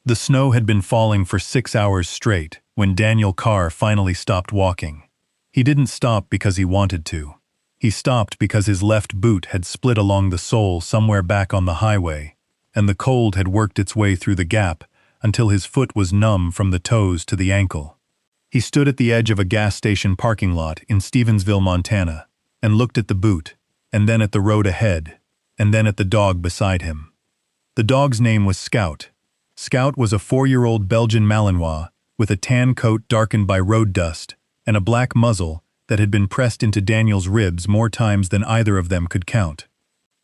The snow had been falling for 6 hours straight when Daniel Carr finally stopped walking. He didn't stop because he wanted to. He stopped because his left boot had split along the sole somewhere back on the highway, and the cold had worked its way through the gap until his foot was numb from the toes to the ankle. He stood at the edge of a gas station parking lot in Stevensville, Montana, and looked at the boot, and then at the road ahead, and then at the dog beside him. The dog's name was Scout. Scout was a 4-year-old Belgian Malinois with a tan coat darkened by road dust and a black muzzle that had been pressed into Daniel's ribs more times than either of them could count.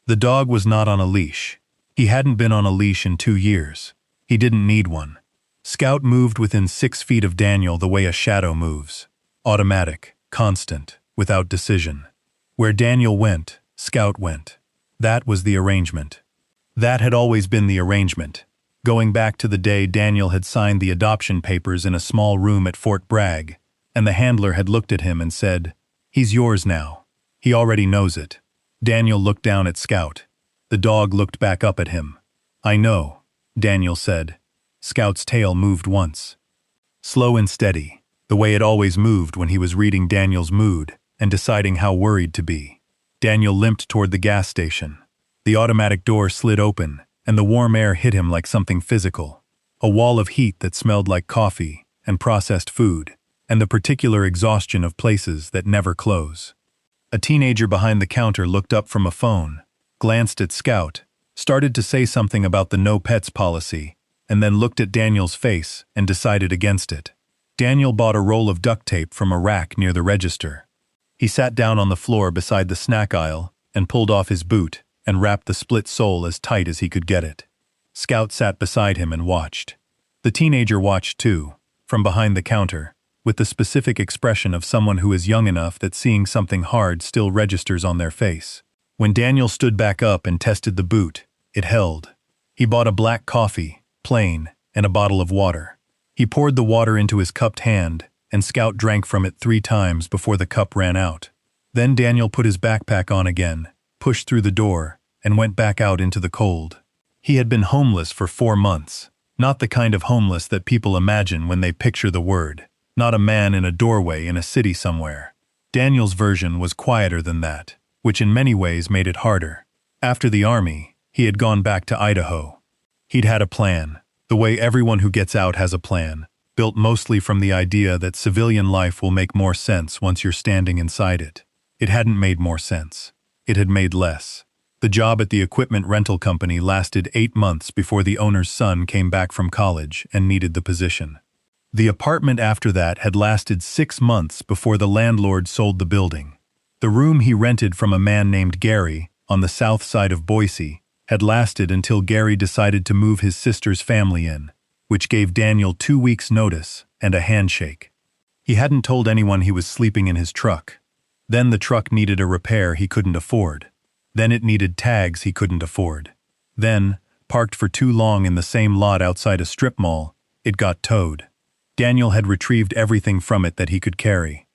The dog was not on a leash. He hadn't been on a leash in 2 years. He didn't need one. Scout moved within 6 feet of Daniel the way a shadow moves. Automatic, constant, without decision. Where Daniel went, Scout went. That was the arrangement. That had always been the arrangement, going back to the day Daniel had signed the adoption papers in a small room at Fort Bragg, and the handler had looked at him and said, "He's yours now. He already knows it." Daniel looked down at Scout. The dog looked back up at him. "I know," Daniel said. Scout's tail moved once. Slow and steady, the way it always moved when he was reading Daniel's mood and deciding how worried to be. Daniel limped toward the gas station. The automatic door slid open, and the warm air hit him like something physical. A wall of heat that smelled like coffee and processed food, and the particular exhaustion of places that never close. A teenager behind the counter looked up from a phone, glanced at Scout, started to say something about the no pets policy, and then looked at Daniel's face and decided against it. Daniel bought a roll of duct tape from a rack near the register. He sat down on the floor beside the snack aisle and pulled off his boot and wrapped the split sole as tight as he could get it. Scout sat beside him and watched. The teenager watched too, from behind the counter, with the specific expression of someone who is young enough that seeing something hard still registers on their face. When Daniel stood back up and tested the boot, it held. He bought a black coffee, plain, and a bottle of water. He poured the water into his cupped hand, and Scout drank from it 3 times before the cup ran out. Then Daniel put his backpack on again, pushed through the door, and went back out into the cold. He had been homeless for 4 months, not the kind of homeless that people imagine when they picture the word, not a man in a doorway in a city somewhere. Daniel's version was quieter than that, which in many ways made it harder. After the army, he had gone back to Idaho. He'd had a plan, the way everyone who gets out has a plan, built mostly from the idea that civilian life will make more sense once you're standing inside it. It hadn't made more sense. It had made less. The job at the equipment rental company lasted 8 months before the owner's son came back from college and needed the position. The apartment after that had lasted 6 months before the landlord sold the building. The room he rented from a man named Gary, on the south side of Boise, had lasted until Gary decided to move his sister's family in, which gave Daniel 2 weeks' notice and a handshake. He hadn't told anyone he was sleeping in his truck. Then the truck needed a repair he couldn't afford. Then it needed tags he couldn't afford. Then, parked for too long in the same lot outside a strip mall, it got towed. Daniel had retrieved everything from it that he could carry.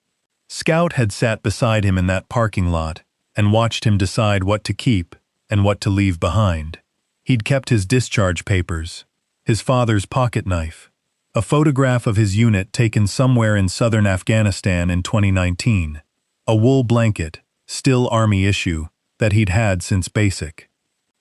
Scout had sat beside him in that parking lot and watched him decide what to keep and what to leave behind. He'd kept his discharge papers, his father's pocket knife, a photograph of his unit taken somewhere in southern Afghanistan in 2019, a wool blanket, still Army issue, that he'd had since basic.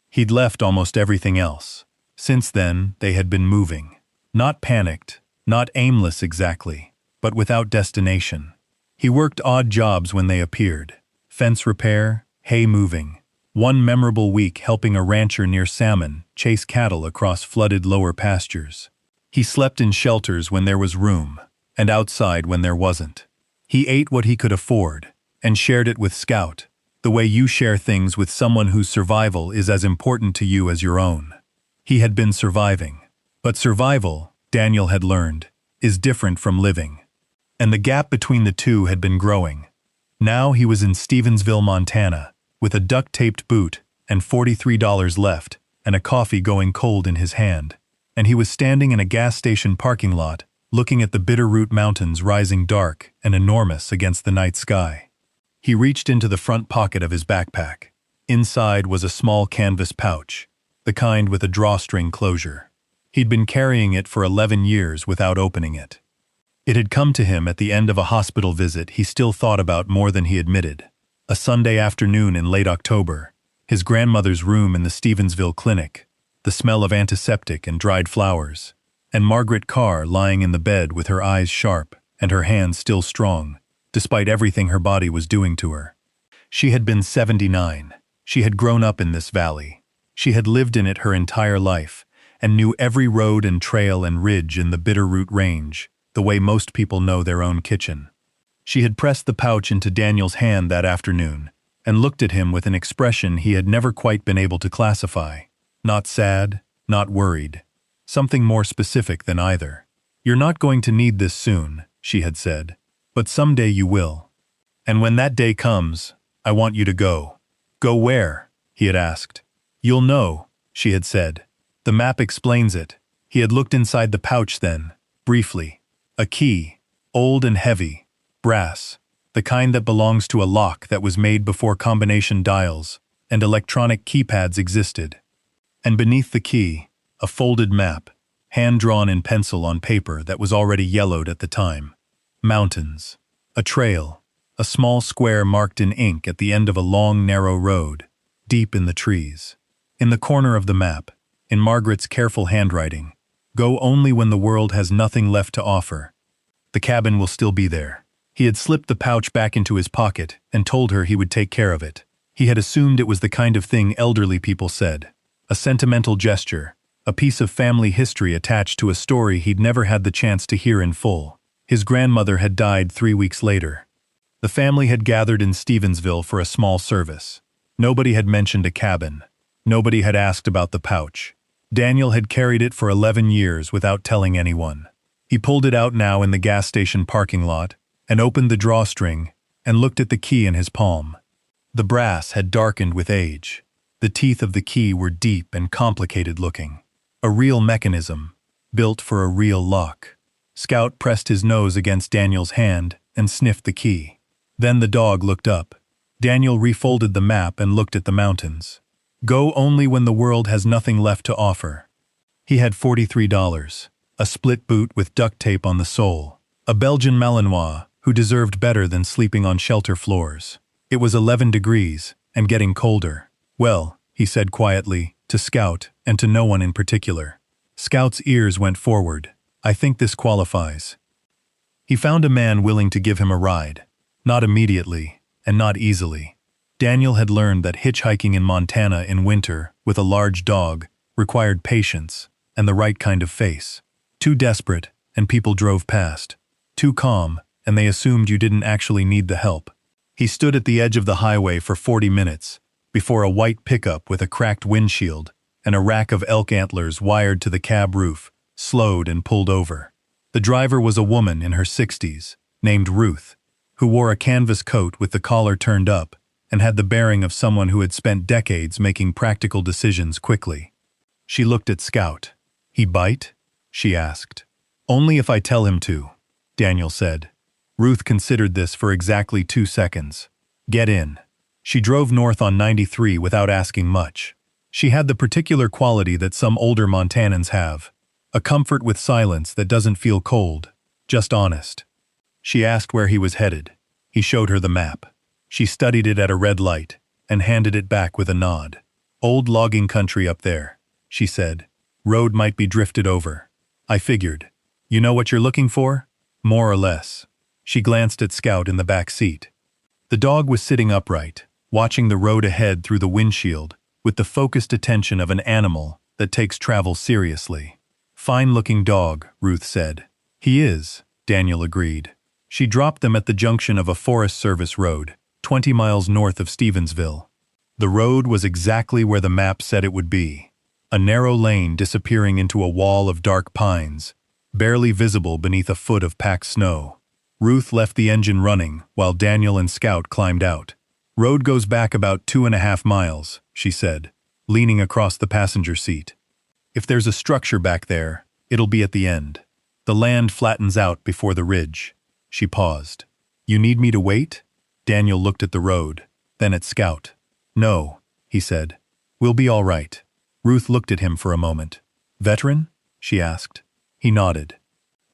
He'd left almost everything else. Since then, they had been moving. Not panicked, not aimless exactly, but without destination. He worked odd jobs when they appeared. Fence repair, hay moving. One memorable week helping a rancher near Salmon chase cattle across flooded lower pastures. He slept in shelters when there was room, and outside when there wasn't. He ate what he could afford, and shared it with Scout, the way you share things with someone whose survival is as important to you as your own. He had been surviving. But survival, Daniel had learned, is different from living. And the gap between the two had been growing. Now he was in Stevensville, Montana, with a duct-taped boot and $43 left and a coffee going cold in his hand. And he was standing in a gas station parking lot, looking at the Bitterroot Mountains rising dark and enormous against the night sky. He reached into the front pocket of his backpack. Inside was a small canvas pouch, the kind with a drawstring closure. He'd been carrying it for 11 years without opening it. It had come to him at the end of a hospital visit he still thought about more than he admitted. A Sunday afternoon in late October, his grandmother's room in the Stevensville clinic, the smell of antiseptic and dried flowers, and Margaret Carr lying in the bed with her eyes sharp and her hands still strong, despite everything her body was doing to her. She had been 79. She had grown up in this valley. She had lived in it her entire life, and knew every road and trail and ridge in the Bitterroot Range, the way most people know their own kitchen. She had pressed the pouch into Daniel's hand that afternoon, and looked at him with an expression he had never quite been able to classify. Not sad, not worried. Something more specific than either. "You're not going to need this soon," she had said, "but someday you will. And when that day comes, I want you to go." "Go where?" he had asked. "You'll know," she had said. "The map explains it." He had looked inside the pouch then, briefly. A key, old and heavy, brass, the kind that belongs to a lock that was made before combination dials and electronic keypads existed. And beneath the key, a folded map, hand-drawn in pencil on paper that was already yellowed at the time. Mountains, a trail, a small square marked in ink at the end of a long, narrow road, deep in the trees. In the corner of the map, in Margaret's careful handwriting, "Go only when the world has nothing left to offer. The cabin will still be there." He had slipped the pouch back into his pocket and told her he would take care of it. He had assumed it was the kind of thing elderly people said. A sentimental gesture, a piece of family history attached to a story he'd never had the chance to hear in full. His grandmother had died 3 weeks later. The family had gathered in Stevensville for a small service. Nobody had mentioned a cabin. Nobody had asked about the pouch. Daniel had carried it for 11 years without telling anyone. He pulled it out now in the gas station parking lot and opened the drawstring and looked at the key in his palm. The brass had darkened with age. The teeth of the key were deep and complicated looking. A real mechanism, built for a real lock. Scout pressed his nose against Daniel's hand and sniffed the key. Then the dog looked up. Daniel refolded the map and looked at the mountains. "Go only when the world has nothing left to offer." He had $43, a split boot with duct tape on the sole, a Belgian Malinois who deserved better than sleeping on shelter floors. It was 11 degrees and getting colder. "Well," he said quietly, to Scout and to no one in particular. Scout's ears went forward. "I think this qualifies." He found a man willing to give him a ride. Not immediately, and not easily. Daniel had learned that hitchhiking in Montana in winter with a large dog required patience and the right kind of face. Too desperate, and people drove past. Too calm, and they assumed you didn't actually need the help. He stood at the edge of the highway for 40 minutes, before a white pickup with a cracked windshield and a rack of elk antlers wired to the cab roof slowed and pulled over. The driver was a woman in her 60s, named Ruth, who wore a canvas coat with the collar turned up and had the bearing of someone who had spent decades making practical decisions quickly. She looked at Scout. "He bite?" she asked. "Only if I tell him to," Daniel said. Ruth considered this for exactly 2 seconds. "Get in." She drove north on 93 without asking much. She had the particular quality that some older Montanans have, a comfort with silence that doesn't feel cold, just honest. She asked where he was headed. He showed her the map. She studied it at a red light and handed it back with a nod. "Old logging country up there," she said. "Road might be drifted over." "I figured. You know what you're looking for?" "More or less." She glanced at Scout in the back seat. The dog was sitting upright, watching the road ahead through the windshield with the focused attention of an animal that takes travel seriously. "Fine-looking dog," Ruth said. "He is," Daniel agreed. She dropped them at the junction of a Forest Service road, 20 miles north of Stevensville. The road was exactly where the map said it would be. A narrow lane disappearing into a wall of dark pines, barely visible beneath a foot of packed snow. Ruth left the engine running while Daniel and Scout climbed out. "Road goes back about 2.5 miles, she said, leaning across the passenger seat. "If there's a structure back there, it'll be at the end. The land flattens out before the ridge." She paused. "You need me to wait?" Daniel looked at the road, then at Scout. "No," he said. "We'll be all right." Ruth looked at him for a moment. "Veteran?" she asked. He nodded.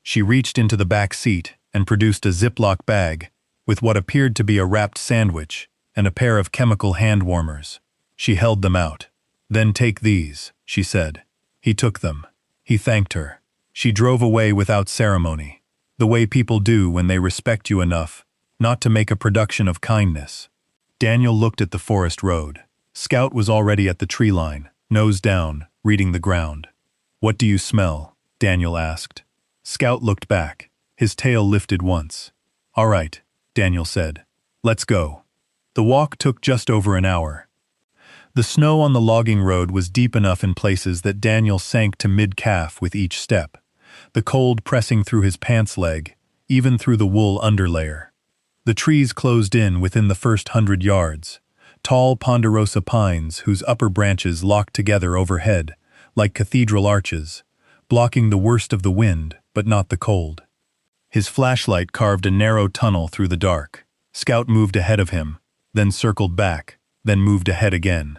She reached into the back seat and produced a Ziploc bag with what appeared to be a wrapped sandwich and a pair of chemical hand warmers. She held them out. "Then take these," she said. He took them. He thanked her. She drove away without ceremony, the way people do when they respect you enough not to make a production of kindness. Daniel looked at the forest road. Scout was already at the tree line, nose down, reading the ground. "What do you smell?" Daniel asked. Scout looked back. His tail lifted once. "All right," Daniel said. "Let's go." The walk took just over an hour. The snow on the logging road was deep enough in places that Daniel sank to mid-calf with each step, the cold pressing through his pants leg, even through the wool underlayer. The trees closed in within the first 100 yards, tall ponderosa pines whose upper branches locked together overhead, like cathedral arches, blocking the worst of the wind, but not the cold. His flashlight carved a narrow tunnel through the dark. Scout moved ahead of him, then circled back, then moved ahead again.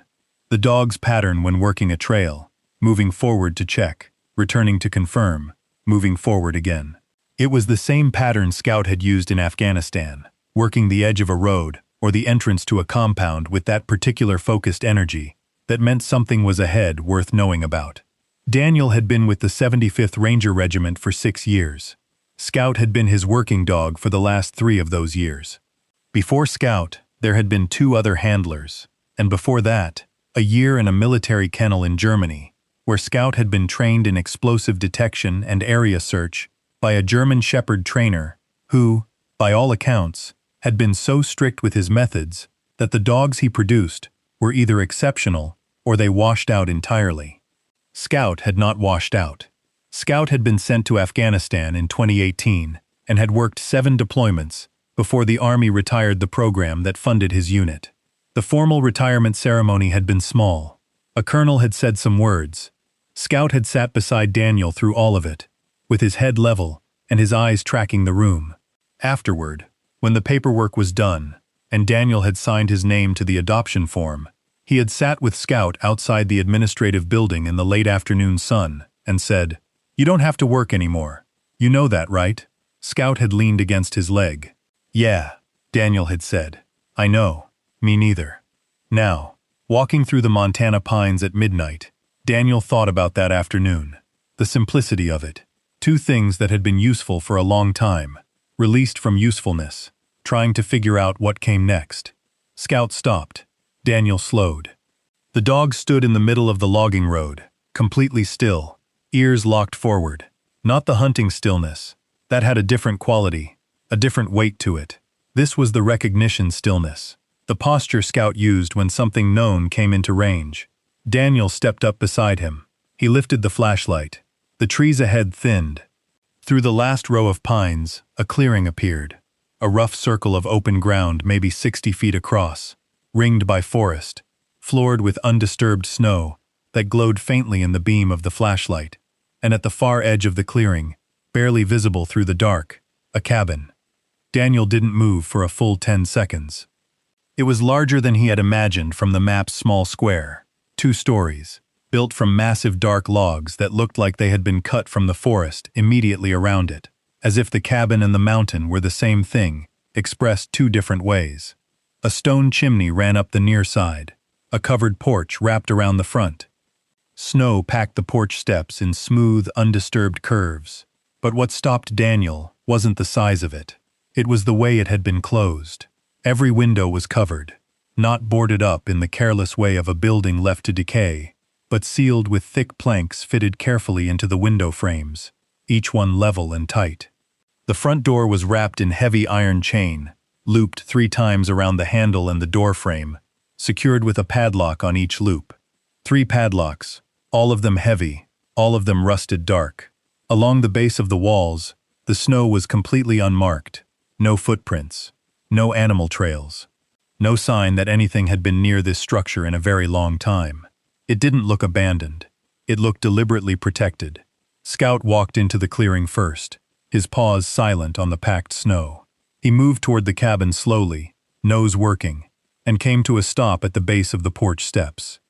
The dog's pattern when working a trail, moving forward to check, returning to confirm, moving forward again. It was the same pattern Scout had used in Afghanistan, working the edge of a road or the entrance to a compound with that particular focused energy that meant something was ahead worth knowing about. Daniel had been with the 75th Ranger Regiment for 6 years. Scout had been his working dog for the last 3 of those years. Before Scout, there had been 2 other handlers, and before that, a year in a military kennel in Germany, where Scout had been trained in explosive detection and area search by a German Shepherd trainer who, by all accounts, had been so strict with his methods that the dogs he produced were either exceptional or they washed out entirely. Scout had not washed out. Scout had been sent to Afghanistan in 2018 and had worked 7 deployments before the Army retired the program that funded his unit. The formal retirement ceremony had been small. A colonel had said some words. Scout had sat beside Daniel through all of it, with his head level and his eyes tracking the room. Afterward, when the paperwork was done, and Daniel had signed his name to the adoption form, he had sat with Scout outside the administrative building in the late afternoon sun and said, "You don't have to work anymore. You know that, right?" Scout had leaned against his leg. "Yeah," Daniel had said. "I know. Me neither." Now, walking through the Montana pines at midnight, Daniel thought about that afternoon. The simplicity of it. 2 things that had been useful for a long time, released from usefulness, trying to figure out what came next. Scout stopped. Daniel slowed. The dog stood in the middle of the logging road, completely still, ears locked forward. Not the hunting stillness. That had a different quality, a different weight to it. This was the recognition stillness. The posture Scout used when something known came into range. Daniel stepped up beside him. He lifted the flashlight. The trees ahead thinned. Through the last row of pines, a clearing appeared. A rough circle of open ground maybe 60 feet across, ringed by forest, floored with undisturbed snow that glowed faintly in the beam of the flashlight, and at the far edge of the clearing, barely visible through the dark, a cabin. Daniel didn't move for a full 10 seconds. It was larger than he had imagined from the map's small square. 2 stories, built from massive dark logs that looked like they had been cut from the forest immediately around it, as if the cabin and the mountain were the same thing, expressed 2 different ways. A stone chimney ran up the near side, a covered porch wrapped around the front. Snow packed the porch steps in smooth, undisturbed curves. But what stopped Daniel wasn't the size of it. It was the way it had been closed. Every window was covered, not boarded up in the careless way of a building left to decay, but sealed with thick planks fitted carefully into the window frames, each one level and tight. The front door was wrapped in heavy iron chain, looped 3 times around the handle and the door frame, secured with a padlock on each loop. 3 padlocks, all of them heavy, all of them rusted dark. Along the base of the walls, the snow was completely unmarked. No footprints. No animal trails. No sign that anything had been near this structure in a very long time. It didn't look abandoned. It looked deliberately protected. Scout walked into the clearing first, his paws silent on the packed snow. He moved toward the cabin slowly, nose working, and came to a stop at the base of the porch steps.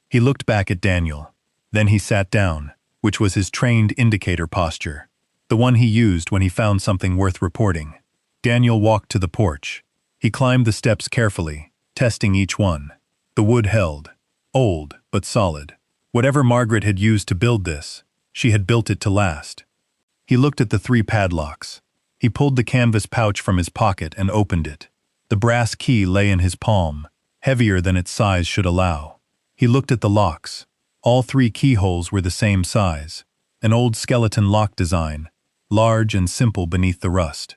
He looked back at Daniel. Then he sat down, which was his trained indicator posture, the one he used when he found something worth reporting. Daniel walked to the porch. He climbed the steps carefully, testing each one. The wood held. Old, but solid. Whatever Margaret had used to build this, she had built it to last. He looked at the 3 padlocks. He pulled the canvas pouch from his pocket and opened it. The brass key lay in his palm, heavier than its size should allow. He looked at the locks. All 3 keyholes were the same size, an old skeleton lock design, large and simple beneath the rust.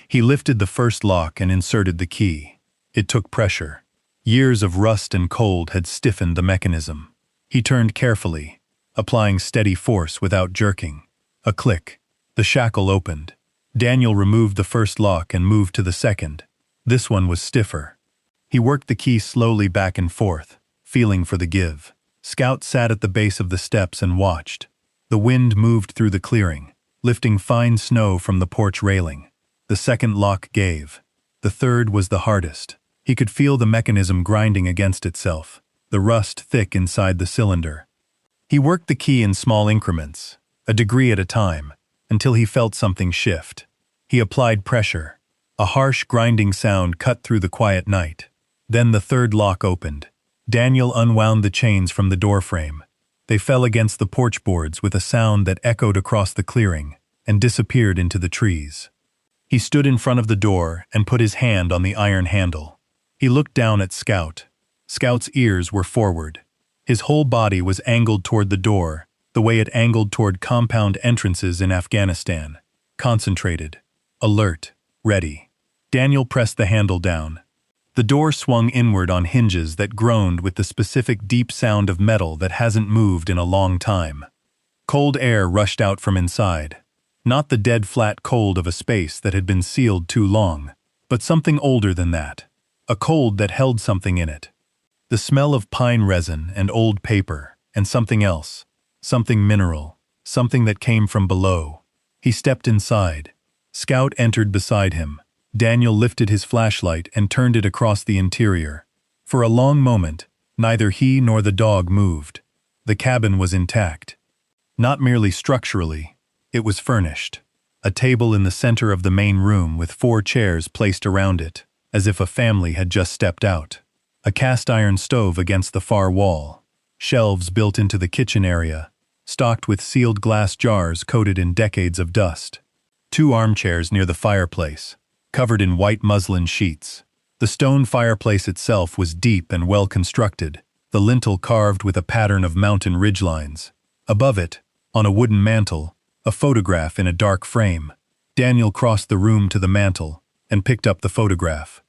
He lifted the first lock and inserted the key. It took pressure. Years of rust and cold had stiffened the mechanism. He turned carefully, applying steady force without jerking. A click. The shackle opened. Daniel removed the first lock and moved to the second. This one was stiffer. He worked the key slowly back and forth, feeling for the give. Scout sat at the base of the steps and watched. The wind moved through the clearing, lifting fine snow from the porch railing. The second lock gave. The third was the hardest. He could feel the mechanism grinding against itself, the rust thick inside the cylinder. He worked the key in small increments, a degree at a time, until he felt something shift. He applied pressure. A harsh grinding sound cut through the quiet night. Then the third lock opened. Daniel unwound the chains from the doorframe. They fell against the porch boards with a sound that echoed across the clearing and disappeared into the trees. He stood in front of the door and put his hand on the iron handle. He looked down at Scout. Scout's ears were forward. His whole body was angled toward the door, the way it angled toward compound entrances in Afghanistan. Concentrated. Alert. Ready. Daniel pressed the handle down. The door swung inward on hinges that groaned with the specific deep sound of metal that hasn't moved in a long time. Cold air rushed out from inside. Not the dead flat cold of a space that had been sealed too long, but something older than that. A cold that held something in it. The smell of pine resin and old paper, and something else. Something mineral. Something that came from below. He stepped inside. Scout entered beside him. Daniel lifted his flashlight and turned it across the interior. For a long moment, neither he nor the dog moved. The cabin was intact. Not merely structurally, it was furnished. A table in the center of the main room with 4 chairs placed around it, as if a family had just stepped out. A cast-iron stove against the far wall. Shelves built into the kitchen area, stocked with sealed glass jars coated in decades of dust. 2 armchairs near the fireplace, covered in white muslin sheets. The stone fireplace itself was deep and well constructed, the lintel carved with a pattern of mountain ridgelines. Above it, on a wooden mantel, a photograph in a dark frame. Daniel crossed the room to the mantel and picked up the photograph.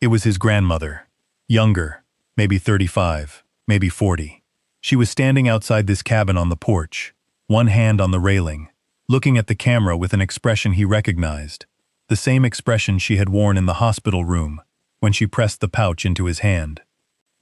It was his grandmother. Younger, maybe 35, maybe 40. She was standing outside this cabin on the porch, one hand on the railing, looking at the camera with an expression he recognized. The same expression she had worn in the hospital room when she pressed the pouch into his hand.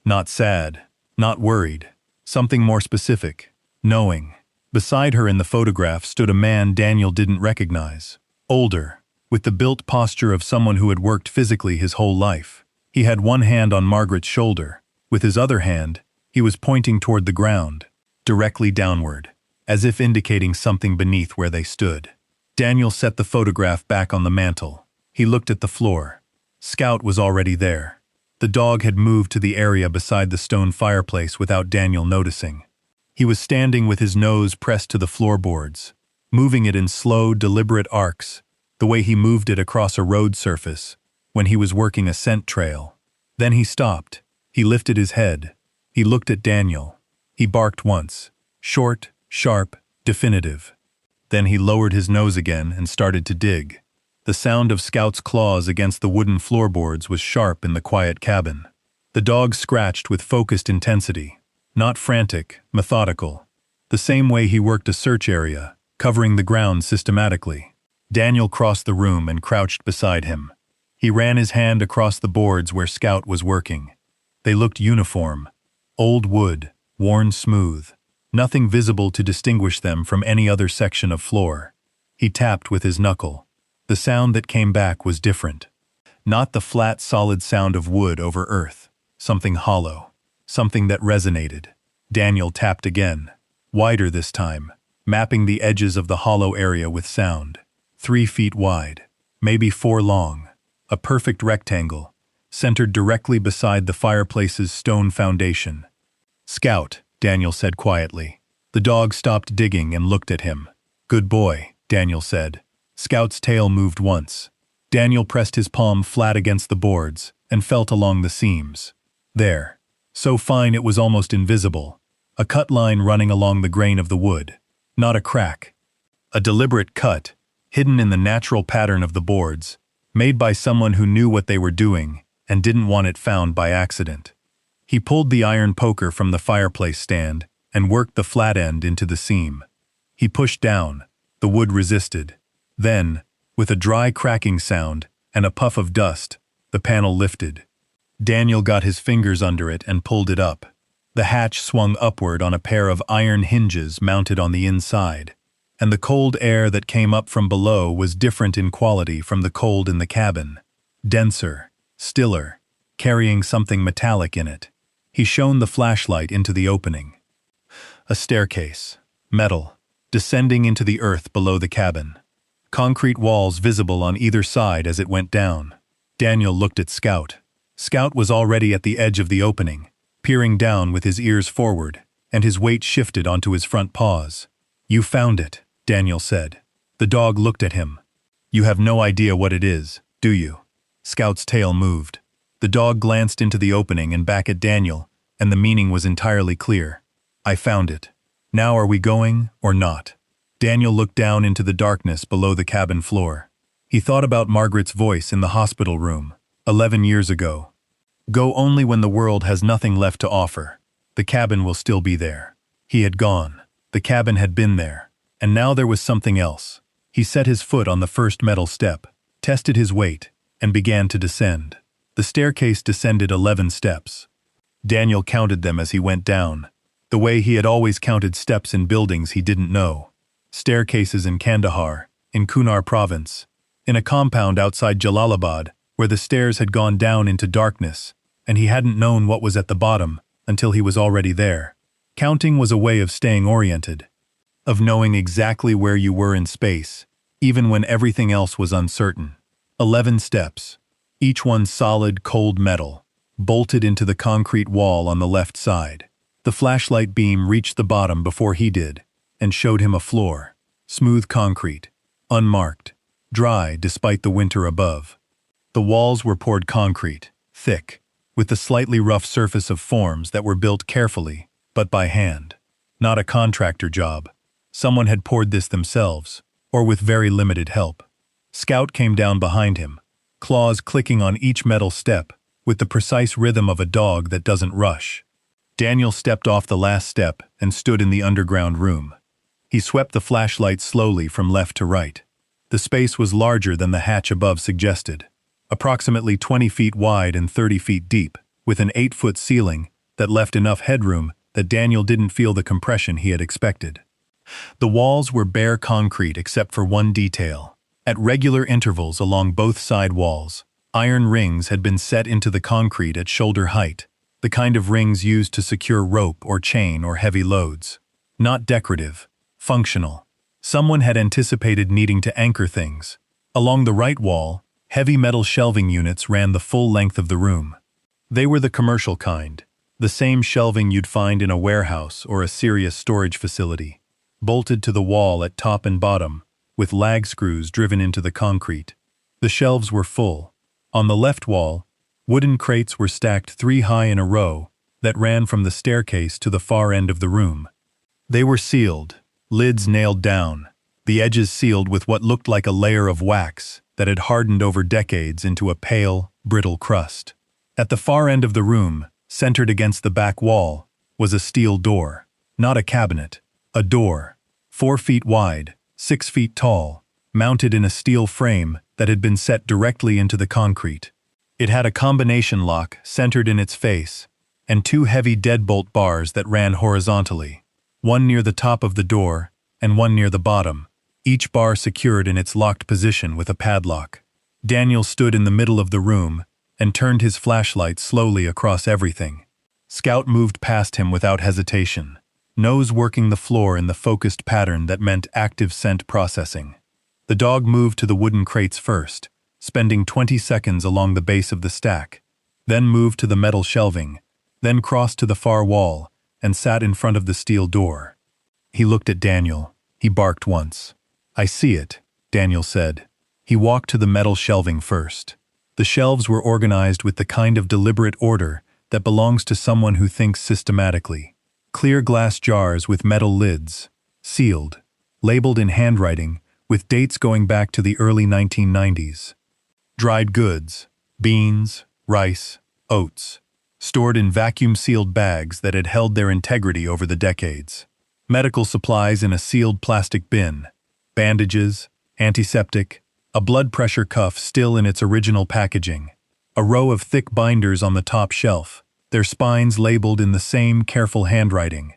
Not sad, not worried, something more specific, knowing. Beside her in the photograph stood a man Daniel didn't recognize. Older, with the built posture of someone who had worked physically his whole life. He had one hand on Margaret's shoulder. With his other hand, he was pointing toward the ground, directly downward, as if indicating something beneath where they stood. Daniel set the photograph back on the mantel. He looked at the floor. Scout was already there. The dog had moved to the area beside the stone fireplace without Daniel noticing. He was standing with his nose pressed to the floorboards, moving it in slow, deliberate arcs, the way he moved it across a road surface when he was working a scent trail. Then he stopped. He lifted his head. He looked at Daniel. He barked once, short, sharp, definitive. Then he lowered his nose again and started to dig. The sound of Scout's claws against the wooden floorboards was sharp in the quiet cabin. The dog scratched with focused intensity, not frantic, methodical. The same way he worked a search area, covering the ground systematically. Daniel crossed the room and crouched beside him. He ran his hand across the boards where Scout was working. They looked uniform. Old wood, worn smooth. Nothing visible to distinguish them from any other section of floor. He tapped with his knuckle. The sound that came back was different. Not the flat, solid sound of wood over earth. Something hollow. Something that resonated. Daniel tapped again. Wider this time. mapping the edges of the hollow area with sound. 3 feet wide, maybe 4 long, a perfect rectangle, centered directly beside the fireplace's stone foundation. "Scout," Daniel said quietly. The dog stopped digging and looked at him. "Good boy," Daniel said. Scout's tail moved once. Daniel pressed his palm flat against the boards and felt along the seams. There, so fine it was almost invisible, a cut line running along the grain of the wood. Not a crack. A deliberate cut, hidden in the natural pattern of the boards, made by someone who knew what they were doing and didn't want it found by accident. He pulled the iron poker from the fireplace stand and worked the flat end into the seam. He pushed down. The wood resisted. Then, with a dry cracking sound and a puff of dust, the panel lifted. Daniel got his fingers under it and pulled it up. The hatch swung upward on a pair of iron hinges mounted on the inside, and the cold air that came up from below was different in quality from the cold in the cabin. Denser, stiller, carrying something metallic in it. He shone the flashlight into the opening. A staircase, metal, descending into the earth below the cabin. Concrete walls visible on either side as it went down. Daniel looked at Scout. Scout was already at the edge of the opening, peering down with his ears forward, and his weight shifted onto his front paws. "You found it," Daniel said. The dog looked at him. "You have no idea what it is, do you?" Scout's tail moved. The dog glanced into the opening and back at Daniel, and the meaning was entirely clear. "I found it. Now are we going, or not?" Daniel looked down into the darkness below the cabin floor. He thought about Margaret's voice in the hospital room, 11 years ago. "Go only when the world has nothing left to offer. The cabin will still be there." He had gone. The cabin had been there. And now there was something else. He set his foot on the first metal step, tested his weight, and began to descend. The staircase descended 11 steps. Daniel counted them as he went down, the way he had always counted steps in buildings he didn't know. Staircases in Kandahar, in Kunar province, in a compound outside Jalalabad, where the stairs had gone down into darkness, and he hadn't known what was at the bottom until he was already there. Counting was a way of staying oriented, of knowing exactly where you were in space, even when everything else was uncertain. 11 steps, each one solid, cold metal, bolted into the concrete wall on the left side. The flashlight beam reached the bottom before he did, and showed him a floor, smooth concrete, unmarked, dry despite the winter above. The walls were poured concrete, thick, with the slightly rough surface of forms that were built carefully, but by hand. Not a contractor job. Someone had poured this themselves, or with very limited help. Scout came down behind him, claws clicking on each metal step, with the precise rhythm of a dog that doesn't rush. Daniel stepped off the last step and stood in the underground room. He swept the flashlight slowly from left to right. The space was larger than the hatch above suggested, approximately 20 feet wide and 30 feet deep, with an 8-foot ceiling that left enough headroom that Daniel didn't feel the compression he had expected. The walls were bare concrete except for one detail. At regular intervals along both side walls, iron rings had been set into the concrete at shoulder height, the kind of rings used to secure rope or chain or heavy loads. Not decorative, functional. Someone had anticipated needing to anchor things. Along the right wall, heavy metal shelving units ran the full length of the room. They were the commercial kind, the same shelving you'd find in a warehouse or a serious storage facility, bolted to the wall at top and bottom, with lag screws driven into the concrete. The shelves were full. On the left wall, wooden crates were stacked 3 high in a row that ran from the staircase to the far end of the room. They were sealed, lids nailed down, the edges sealed with what looked like a layer of wax that had hardened over decades into a pale, brittle crust. At the far end of the room, centered against the back wall, was a steel door. Not a cabinet, a door, 4 feet wide, 6 feet tall, mounted in a steel frame that had been set directly into the concrete. It had a combination lock centered in its face, and 2 heavy deadbolt bars that ran horizontally, one near the top of the door and one near the bottom, each bar secured in its locked position with a padlock. Daniel stood in the middle of the room and turned his flashlight slowly across everything. Scout moved past him without hesitation. nose working the floor in the focused pattern that meant active scent processing. The dog moved to the wooden crates first, spending 20 seconds along the base of the stack, then moved to the metal shelving, then crossed to the far wall, and sat in front of the steel door. He looked at Daniel. He barked once. "I see it," Daniel said. He walked to the metal shelving first. The shelves were organized with the kind of deliberate order that belongs to someone who thinks systematically. Clear glass jars with metal lids, sealed, labeled in handwriting, with dates going back to the early 1990s. Dried goods, beans, rice, oats, stored in vacuum-sealed bags that had held their integrity over the decades. Medical supplies in a sealed plastic bin, bandages, antiseptic, a blood pressure cuff still in its original packaging, a row of thick binders on the top shelf, their spines labeled in the same careful handwriting.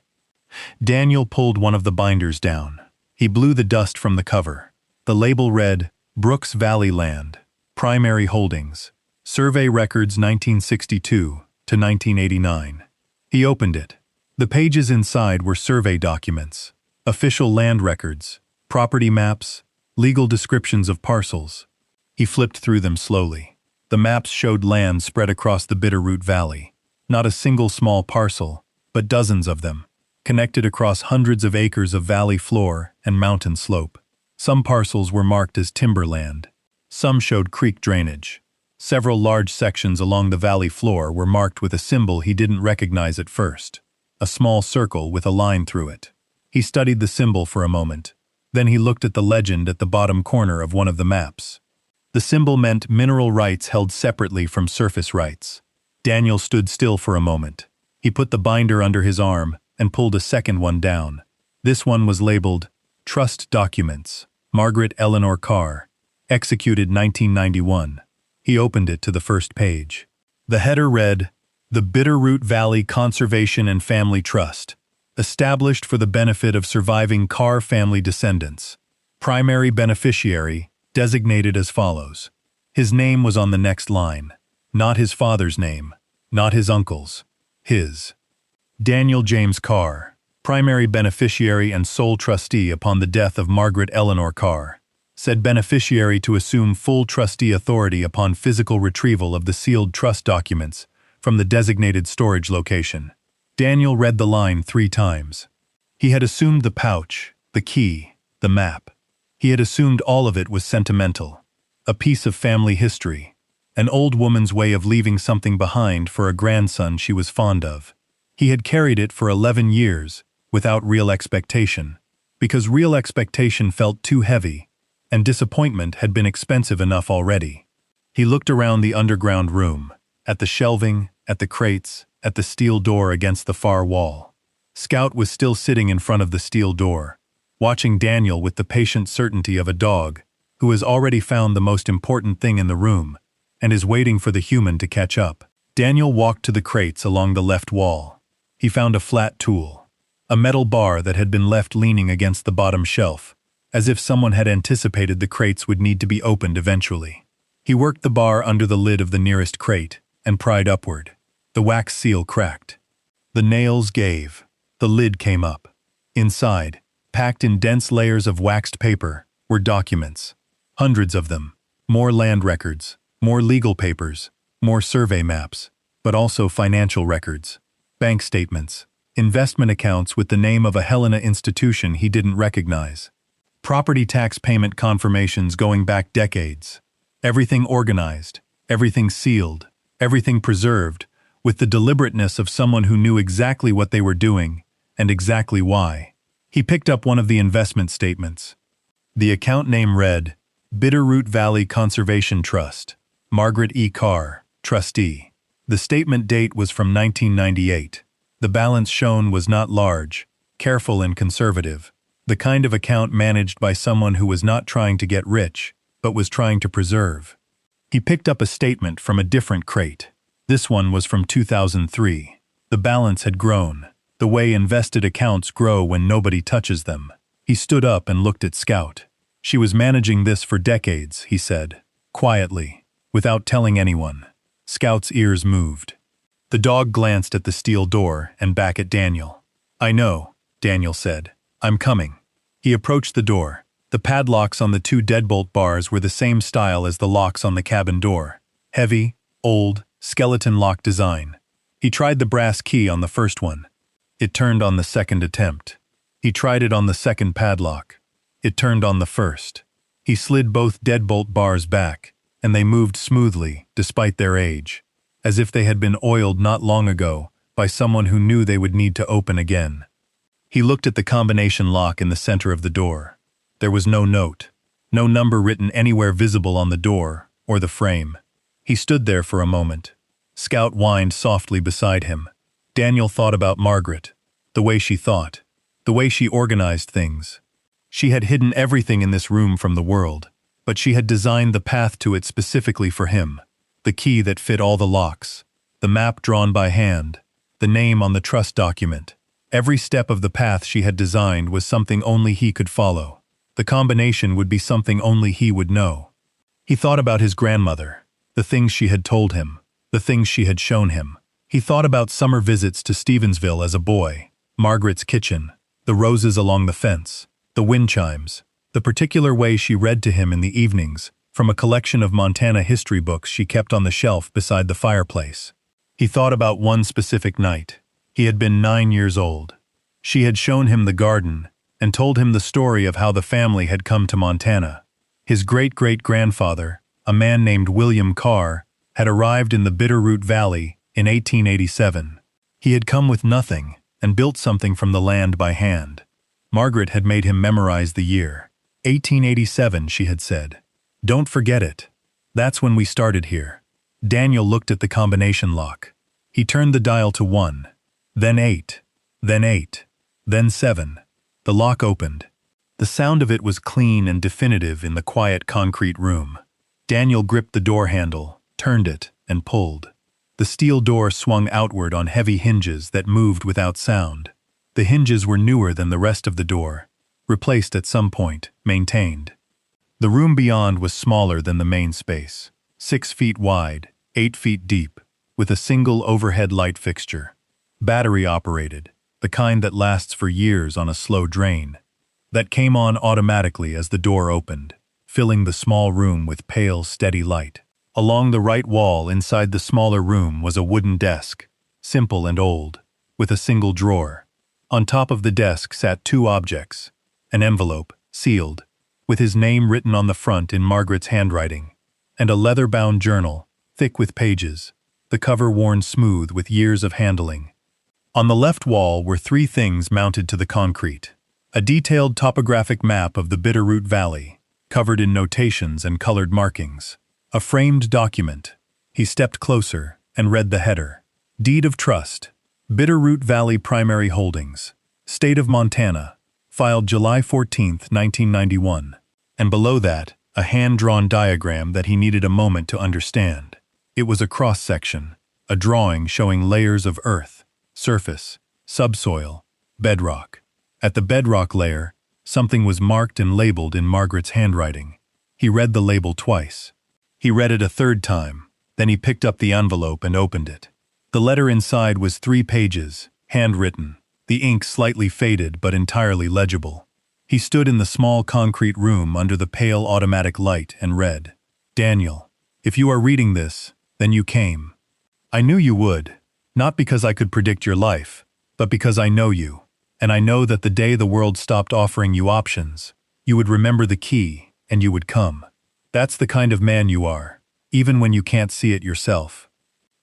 Daniel pulled one of the binders down. He blew the dust from the cover. The label read, Brooks Valley Land, Primary Holdings, Survey Records 1962 to 1989. He opened it. The pages inside were survey documents, official land records, property maps, legal descriptions of parcels. He flipped through them slowly. The maps showed land spread across the Bitterroot Valley. Not a single small parcel, but dozens of them, connected across hundreds of acres of valley floor and mountain slope. Some parcels were marked as timberland. Some showed creek drainage. Several large sections along the valley floor were marked with a symbol he didn't recognize at first. A small circle with a line through it. He studied the symbol for a moment. Then he looked at the legend at the bottom corner of one of the maps. The symbol meant mineral rights held separately from surface rights. Daniel stood still for a moment. He put the binder under his arm and pulled a second one down. This one was labeled, Trust Documents, Margaret Eleanor Carr, executed 1991. He opened it to the first page. The header read, The Bitterroot Valley Conservation and Family Trust, established for the benefit of surviving Carr family descendants. Primary beneficiary, designated as follows. His name was on the next line. Not his father's name, not his uncle's, his. Daniel James Carr, primary beneficiary and sole trustee upon the death of Margaret Eleanor Carr. Said beneficiary to assume full trustee authority upon physical retrieval of the sealed trust documents from the designated storage location. Daniel read the line 3 times. He had assumed the pouch, the key, the map. He had assumed all of it was sentimental, a piece of family history, an old woman's way of leaving something behind for a grandson she was fond of. He had carried it for 11 years, without real expectation, because real expectation felt too heavy, and disappointment had been expensive enough already. He looked around the underground room, at the shelving, at the crates, at the steel door against the far wall. Scout was still sitting in front of the steel door, watching Daniel with the patient certainty of a dog who has already found the most important thing in the room and is waiting for the human to catch up. Daniel walked to the crates along the left wall. He found a flat tool, a metal bar that had been left leaning against the bottom shelf, as if someone had anticipated the crates would need to be opened eventually. He worked the bar under the lid of the nearest crate and pried upward. The wax seal cracked. The nails gave. The lid came up. Inside, packed in dense layers of waxed paper, were documents. Hundreds of them. More land records, more legal papers, more survey maps, but also financial records, bank statements, investment accounts with the name of a Helena institution he didn't recognize, property tax payment confirmations going back decades. Everything organized, everything sealed, everything preserved, with the deliberateness of someone who knew exactly what they were doing and exactly why. He picked up one of the investment statements. The account name read, Bitterroot Valley Conservation Trust, Margaret E. Carr, trustee. The statement date was from 1998. The balance shown was not large, careful and conservative, the kind of account managed by someone who was not trying to get rich, but was trying to preserve. He picked up a statement from a different crate. This one was from 2003. The balance had grown, the way invested accounts grow when nobody touches them. He stood up and looked at Scout. She was managing this for decades, he said, quietly, without telling anyone. Scout's ears moved. The dog glanced at the steel door and back at Daniel. I know, Daniel said. "I'm coming." He approached the door. The padlocks on the two deadbolt bars were the same style as the locks on the cabin door. Heavy, old, skeleton lock design. He tried the brass key on the first one. It turned on the second attempt. He tried it on the second padlock. It turned on the first. He slid both deadbolt bars back, and they moved smoothly, despite their age, as if they had been oiled not long ago by someone who knew they would need to open again. He looked at the combination lock in the center of the door. There was no note, no number written anywhere visible on the door or the frame. He stood there for a moment. Scout whined softly beside him. Daniel thought about Margaret, the way she thought, the way she organized things. She had hidden everything in this room from the world, but she had designed the path to it specifically for him, the key that fit all the locks, the map drawn by hand, the name on the trust document. Every step of the path she had designed was something only he could follow. The combination would be something only he would know. He thought about his grandmother, the things she had told him, the things she had shown him. He thought about summer visits to Stevensville as a boy, Margaret's kitchen, the roses along the fence, the wind chimes, the particular way she read to him in the evenings from a collection of Montana history books she kept on the shelf beside the fireplace. He thought about one specific night. He had been 9 years old. She had shown him the garden and told him the story of how the family had come to Montana. His great-great-grandfather, a man named William Carr, had arrived in the Bitterroot Valley in 1887. He had come with nothing and built something from the land by hand. Margaret had made him memorize the year. 1887, she had said. "Don't forget it. That's when we started here." Daniel looked at the combination lock. He turned the dial to 1, then 8, then 8, then 7. The lock opened. The sound of it was clean and definitive in the quiet concrete room. Daniel gripped the door handle, turned it, and pulled. The steel door swung outward on heavy hinges that moved without sound. The hinges were newer than the rest of the door, replaced at some point, maintained. The room beyond was smaller than the main space, 6 feet wide, 8 feet deep, with a single overhead light fixture. Battery-operated, the kind that lasts for years on a slow drain. That came on automatically as the door opened, filling the small room with pale, steady light. Along the right wall inside the smaller room was a wooden desk, simple and old, with a single drawer. On top of the desk sat 2 objects, an envelope, sealed, with his name written on the front in Margaret's handwriting, and a leather-bound journal, thick with pages, the cover worn smooth with years of handling. On the left wall were 3 things mounted to the concrete. A detailed topographic map of the Bitterroot Valley, covered in notations and colored markings. A framed document. He stepped closer and read the header. Deed of Trust. Bitterroot Valley Primary Holdings. State of Montana. Filed July 14, 1991. And below that, a hand-drawn diagram that he needed a moment to understand. It was a cross-section, a drawing showing layers of earth, surface, subsoil, bedrock. At the bedrock layer, something was marked and labeled in Margaret's handwriting. He read the label twice. He read it a 3rd time, then he picked up the envelope and opened it. The letter inside was 3 pages, handwritten, the ink slightly faded but entirely legible. He stood in the small concrete room under the pale automatic light and read, "Daniel, if you are reading this, then you came. I knew you would, not because I could predict your life, but because I know you. And I know that the day the world stopped offering you options, you would remember the key and you would come. That's the kind of man you are, even when you can't see it yourself.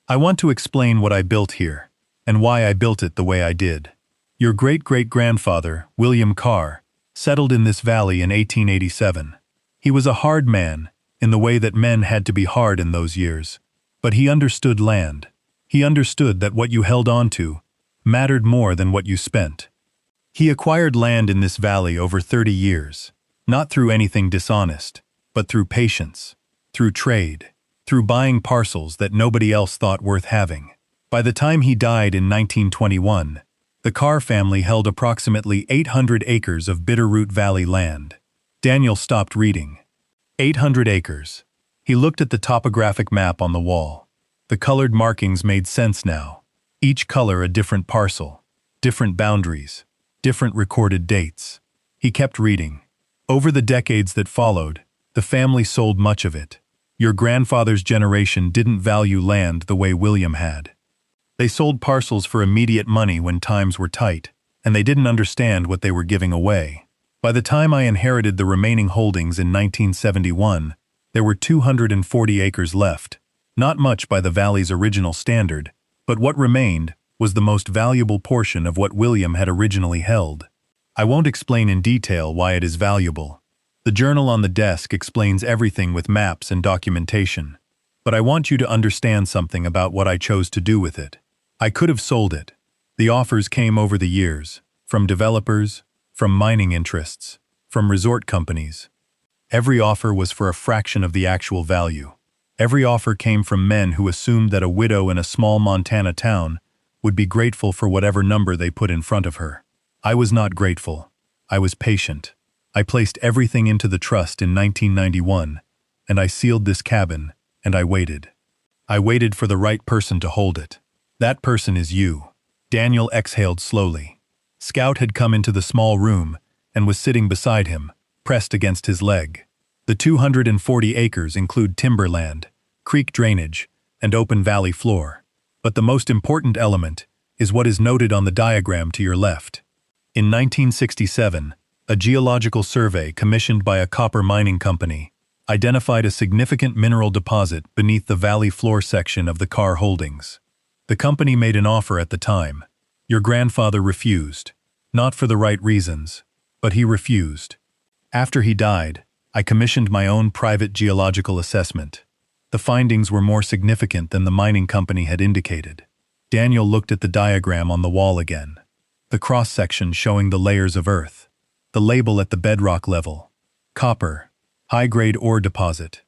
I want to explain what I built here, and why I built it the way I did. Your great-great-grandfather, William Carr, settled in this valley in 1887. He was a hard man, in the way that men had to be hard in those years. But he understood land. He understood that what you held on to mattered more than what you spent. He acquired land in this valley over 30 years, not through anything dishonest, but through patience, through trade, through buying parcels that nobody else thought worth having. By the time he died in 1921, the Carr family held approximately 800 acres of Bitterroot Valley land. Daniel stopped reading. 800 acres. He looked at the topographic map on the wall. The colored markings made sense now. Each color a different parcel, different boundaries. different recorded dates. He kept reading. Over the decades that followed, the family sold much of it. Your grandfather's generation didn't value land the way William had. They sold parcels for immediate money when times were tight, and they didn't understand what they were giving away. By the time I inherited the remaining holdings in 1971, there were 240 acres left. Not much by the valley's original standard, but what remained was the most valuable portion of what William had originally held. I won't explain in detail why it is valuable. The journal on the desk explains everything with maps and documentation. But I want you to understand something about what I chose to do with it. I could have sold it. The offers came over the years, from developers, from mining interests, from resort companies. Every offer was for a fraction of the actual value. Every offer came from men who assumed that a widow in a small Montana town would be grateful for whatever number they put in front of her. I was not grateful. I was patient. I placed everything into the trust in 1991, and I sealed this cabin, and I waited. I waited for the right person to hold it. That person is you. Daniel exhaled slowly. Scout had come into the small room and was sitting beside him, pressed against his leg. The 240 acres include timberland, creek drainage, and open valley floor. But the most important element is what is noted on the diagram to your left. In 1967, a geological survey commissioned by a copper mining company identified a significant mineral deposit beneath the valley floor section of the Carr holdings. The company made an offer at the time. Your grandfather refused. Not for the right reasons, but he refused. After he died, I commissioned my own private geological assessment. The findings were more significant than the mining company had indicated. Daniel looked at the diagram on the wall again. The cross-section showing the layers of earth. The label at the bedrock level. Copper. High-grade ore deposit.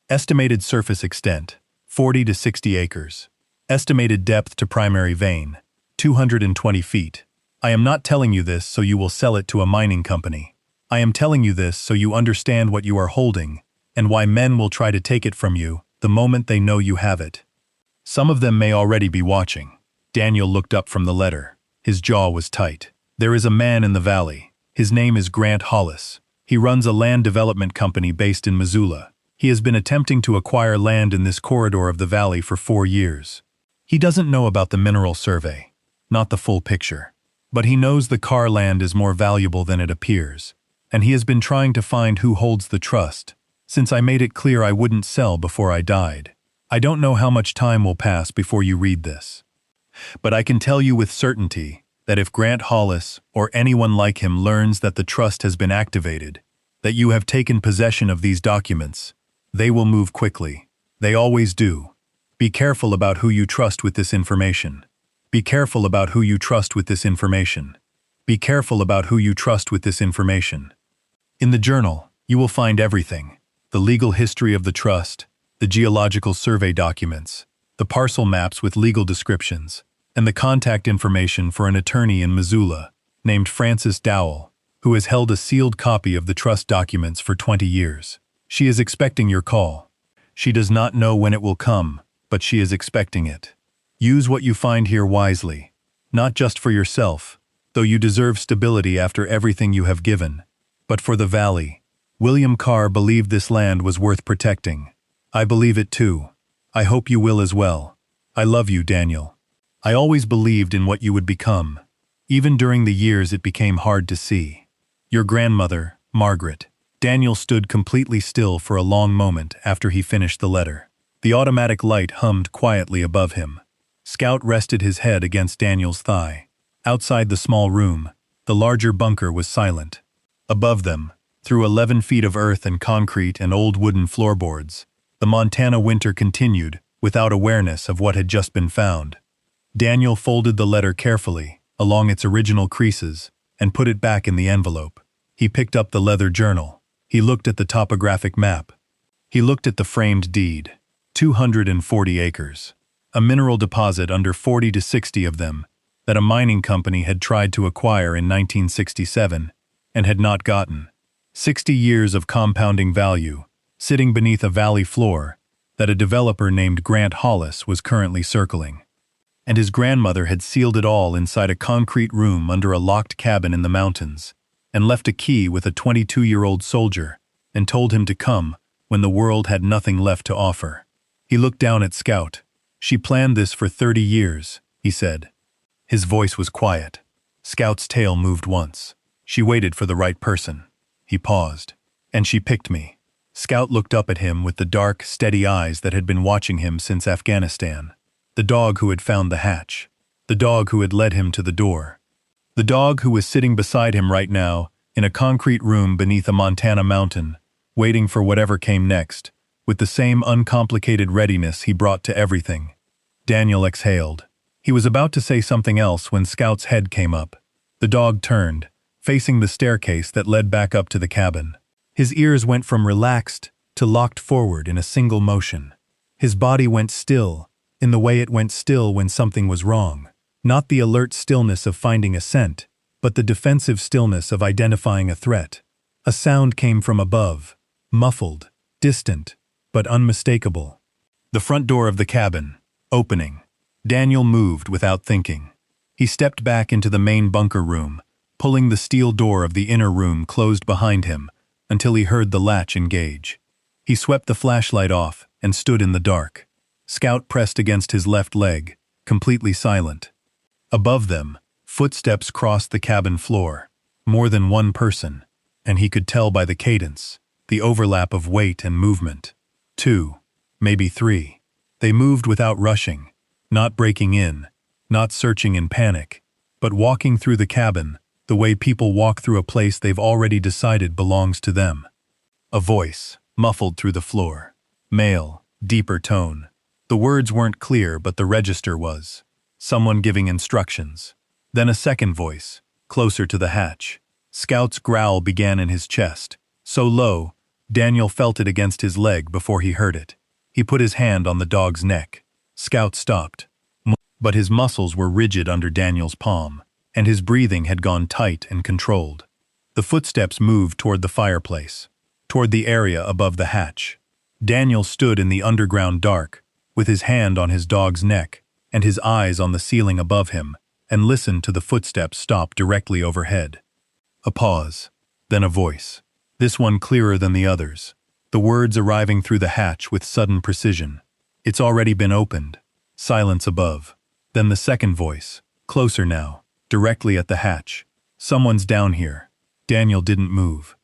Estimated surface extent, 40 to 60 acres. Estimated depth to primary vein, 220 feet. I am not telling you this so you will sell it to a mining company. I am telling you this so you understand what you are holding, and why men will try to take it from you the moment they know you have it. Some of them may already be watching. Daniel looked up from the letter. His jaw was tight. There is a man in the valley. His name is Grant Hollis. He runs a land development company based in Missoula. He has been attempting to acquire land in this corridor of the valley for 4 years. He doesn't know about the mineral survey, not the full picture. But he knows the Carr land is more valuable than it appears, and he has been trying to find who holds the trust, since I made it clear I wouldn't sell before I died. I don't know how much time will pass before you read this. But I can tell you with certainty that if Grant Hollis or anyone like him learns that the trust has been activated, that you have taken possession of these documents, they will move quickly. They always do. Be careful about who you trust with this information. Be careful about who you trust with this information. Be careful about who you trust with this information. In the journal, you will find everything: the legal history of the trust, the geological survey documents, the parcel maps with legal descriptions, and the contact information for an attorney in Missoula named Frances Dowell, who has held a sealed copy of the trust documents for 20 years. She is expecting your call. She does not know when it will come, but she is expecting it. Use what you find here wisely, not just for yourself, though you deserve stability after everything you have given, but for the valley. William Carr believed this land was worth protecting. I believe it too. I hope you will as well. I love you, Daniel. I always believed in what you would become, even during the years it became hard to see. Your grandmother, Margaret. Daniel stood completely still for a long moment after he finished the letter. The automatic light hummed quietly above him. Scout rested his head against Daniel's thigh. Outside the small room, the larger bunker was silent. Above them, through 11 feet of earth and concrete and old wooden floorboards, the Montana winter continued, without awareness of what had just been found. Daniel folded the letter carefully, along its original creases, and put it back in the envelope. He picked up the leather journal. He looked at the topographic map. He looked at the framed deed. 240 acres. A mineral deposit under 40 to 60 of them that a mining company had tried to acquire in 1967 and had not gotten. 60 years of compounding value, sitting beneath a valley floor that a developer named Grant Hollis was currently circling. and his grandmother had sealed it all inside a concrete room under a locked cabin in the mountains, and left a key with a 22-year-old soldier, and told him to come when the world had nothing left to offer. He looked down at Scout. "She planned this for 30 years, he said. His voice was quiet. Scout's tail moved once. "She waited for the right person." He paused. "And she picked me." Scout looked up at him with the dark, steady eyes that had been watching him since Afghanistan. The dog who had found the hatch. The dog who had led him to the door. The dog who was sitting beside him right now, in a concrete room beneath a Montana mountain, waiting for whatever came next, with the same uncomplicated readiness he brought to everything. Daniel exhaled. He was about to say something else when Scout's head came up. The dog turned, facing the staircase that led back up to the cabin. His ears went from relaxed to locked forward in a single motion. His body went still, in the way it went still when something was wrong. Not the alert stillness of finding a scent, but the defensive stillness of identifying a threat. A sound came from above, muffled, distant, but unmistakable. The front door of the cabin, opening. Daniel moved without thinking. He stepped back into the main bunker room, pulling the steel door of the inner room closed behind him until he heard the latch engage. He swept the flashlight off and stood in the dark. Scout pressed against his left leg, completely silent. Above them, footsteps crossed the cabin floor. More than one person, and he could tell by the cadence, the overlap of weight and movement. 2, maybe 3. They moved without rushing, not breaking in, not searching in panic, but walking through the cabin the way people walk through a place they've already decided belongs to them. A voice, muffled through the floor. Male, deeper tone. The words weren't clear, but the register was. Someone giving instructions. Then a second voice, closer to the hatch. Scout's growl began in his chest, so low, Daniel felt it against his leg before he heard it. He put his hand on the dog's neck. Scout stopped. But his muscles were rigid under Daniel's palm, and his breathing had gone tight and controlled. The footsteps moved toward the fireplace, toward the area above the hatch. Daniel stood in the underground dark, with his hand on his dog's neck and his eyes on the ceiling above him, and listened to the footsteps stop directly overhead. A pause, then a voice, this one clearer than the others, the words arriving through the hatch with sudden precision. "It's already been opened." Silence above. Then the second voice, closer now, directly at the hatch. "Someone's down here." Daniel didn't move.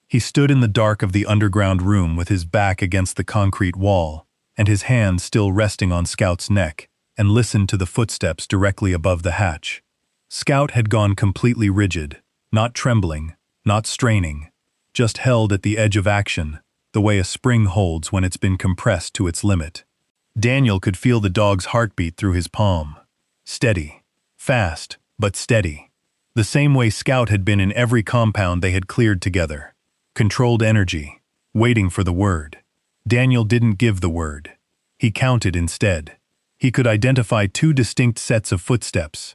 He stood in the dark of the underground room with his back against the concrete wall, and his hand still resting on Scout's neck, and listened to the footsteps directly above the hatch. Scout had gone completely rigid, not trembling, not straining, just held at the edge of action, the way a spring holds when it's been compressed to its limit. Daniel could feel the dog's heartbeat through his palm. Steady. Fast, but steady. The same way Scout had been in every compound they had cleared together. Controlled energy, waiting for the word. Daniel didn't give the word. He counted instead. He could identify 2 distinct sets of footsteps.